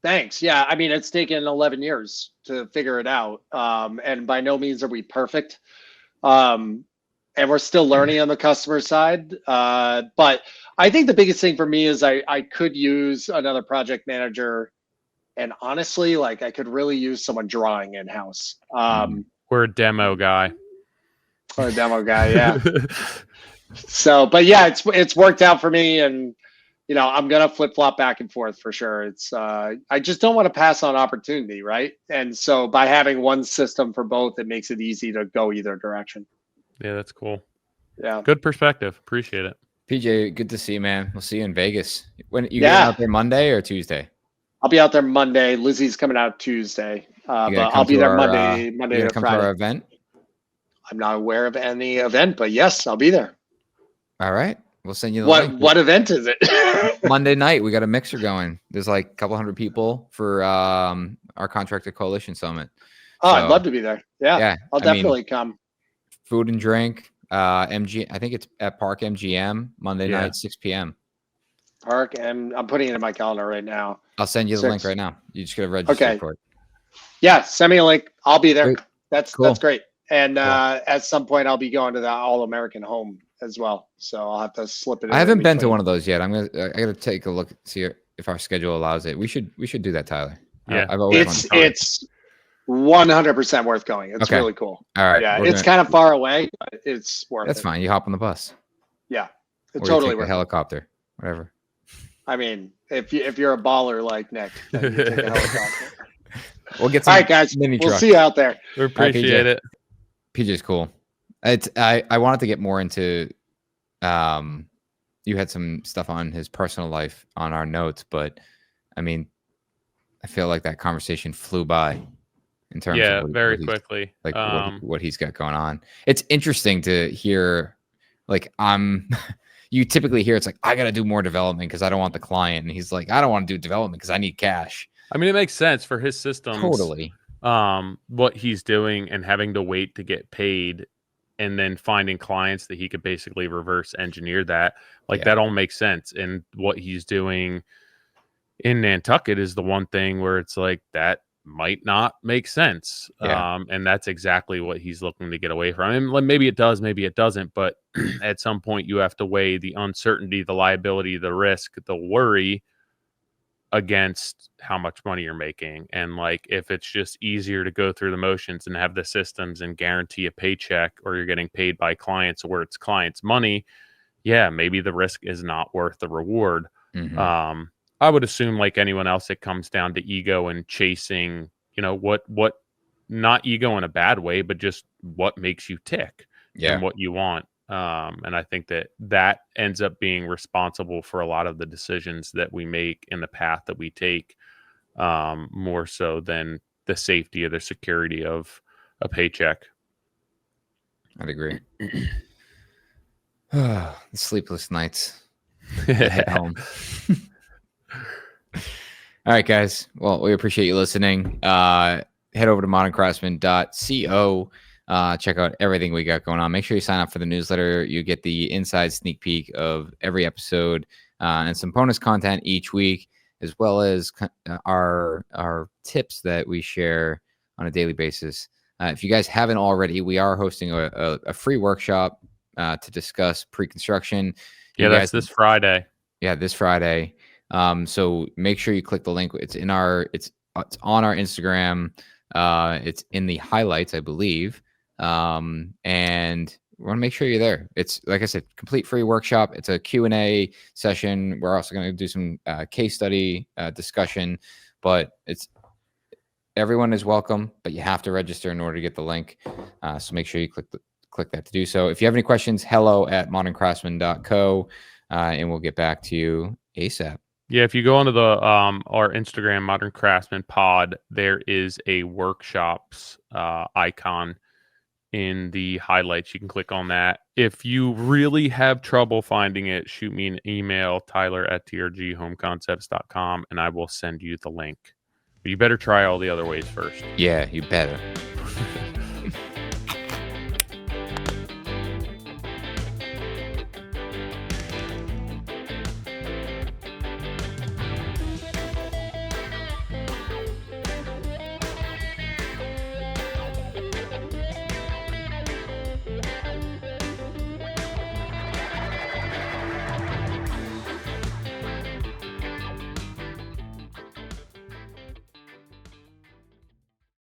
Thanks. Yeah. I mean, it's taken 11 years to figure it out. And by no means are we perfect. And we're still learning on the customer side. But I think the biggest thing for me is I could use another project manager. And honestly, like I could really use someone drawing in-house. We're a demo guy. Or a demo guy, yeah. So, but yeah, it's worked out for me, and I'm gonna flip flop back and forth for sure. It's I just don't want to pass on opportunity, right? And so by having one system for both, it makes it easy to go either direction. Yeah, that's cool. Yeah, good perspective. Appreciate it. PJ, good to see you, man. We'll see you in Vegas. When you getting out there, Monday or Tuesday? I'll be out there Monday. Lizzie's coming out Tuesday, but I'll be there Monday to come Friday. To our event? I'm not aware of any event, but yes, I'll be there. All right. We'll send you the link. What event is it? Monday night. We got a mixer going. There's like a couple hundred people for our Contractor Coalition Summit. Oh, I'd love to be there. Yeah. I'll definitely come. Food and drink. I think it's at Park MGM Monday night, 6 p.m. Park, and I'm putting it in my calendar right now. I'll send you the link right now. You just gotta register for it. Yeah, send me a link. I'll be there. Great. That's great. And at some point, I'll be going to the All American Home as well. So I'll have to slip it in. I haven't been to one of those yet. I gotta take a look, see if our schedule allows it. We should do that, Tyler. Yeah, it's 100% worth going. It's really cool. All right. Yeah, it's kind of far away, but it's worth it. That's fine. You hop on the bus. Yeah, it's totally worth it. Helicopter, whatever. I mean, if you're a baller like Nick, then you take a helicopter. We'll get some. All right, guys. We'll see you out there. We appreciate it. PJ's cool. I wanted to get more into. You had some stuff on his personal life on our notes, but I mean, I feel like that conversation flew by in terms of very quickly, like what he's got going on. It's interesting to hear. Like you typically hear it's like, I got to do more development because I don't want the client, and he's like, I don't want to do development because I need cash. I mean, it makes sense for his systems. Totally. What he's doing and having to wait to get paid, and then finding clients that he could basically reverse engineer that. That all makes sense. And what he's doing in Nantucket is the one thing where it's like that might not make sense. And that's exactly what he's looking to get away from. And maybe it does, maybe it doesn't, but at some point you have to weigh the uncertainty, the liability, the risk, the worry against how much money you're making. And like, if it's just easier to go through the motions and have the systems and guarantee a paycheck, or you're getting paid by clients or it's clients' money, yeah, maybe the risk is not worth the reward. I would assume, like anyone else, it comes down to ego and chasing, what not ego in a bad way, but just what makes you tick and what you want. And I think that ends up being responsible for a lot of the decisions that we make and the path that we take, more so than the safety or the security of a paycheck. I'd agree. The sleepless nights. Head home. All right, guys. Well, we appreciate you listening. Head over to moderncraftsman.co. Check out everything we got going on. Make sure you sign up for the newsletter. You get the inside sneak peek of every episode and some bonus content each week, as well as our tips that we share on a daily basis. If you guys haven't already, we are hosting a free workshop to discuss pre-construction. Yeah, that's this Friday. Yeah, this Friday. So make sure you click the link. It's on our Instagram. It's in the highlights, I believe. And we want to make sure you're there. It's, like I said, complete free workshop. It's a Q&A session. We're also going to do some case study discussion, but everyone is welcome, but you have to register in order to get the link. So make sure you click that to do so. If you have any questions, hello@moderncraftsman.co, and we'll get back to you ASAP. Yeah, if you go onto the our Instagram, Modern Craftsman Pod, there is a workshops icon in the highlights. You can click on that. If you really have trouble finding it, shoot me an email, tyler@trghomeconcepts.com, and I will send you the link. But you better try all the other ways first. Yeah, you better.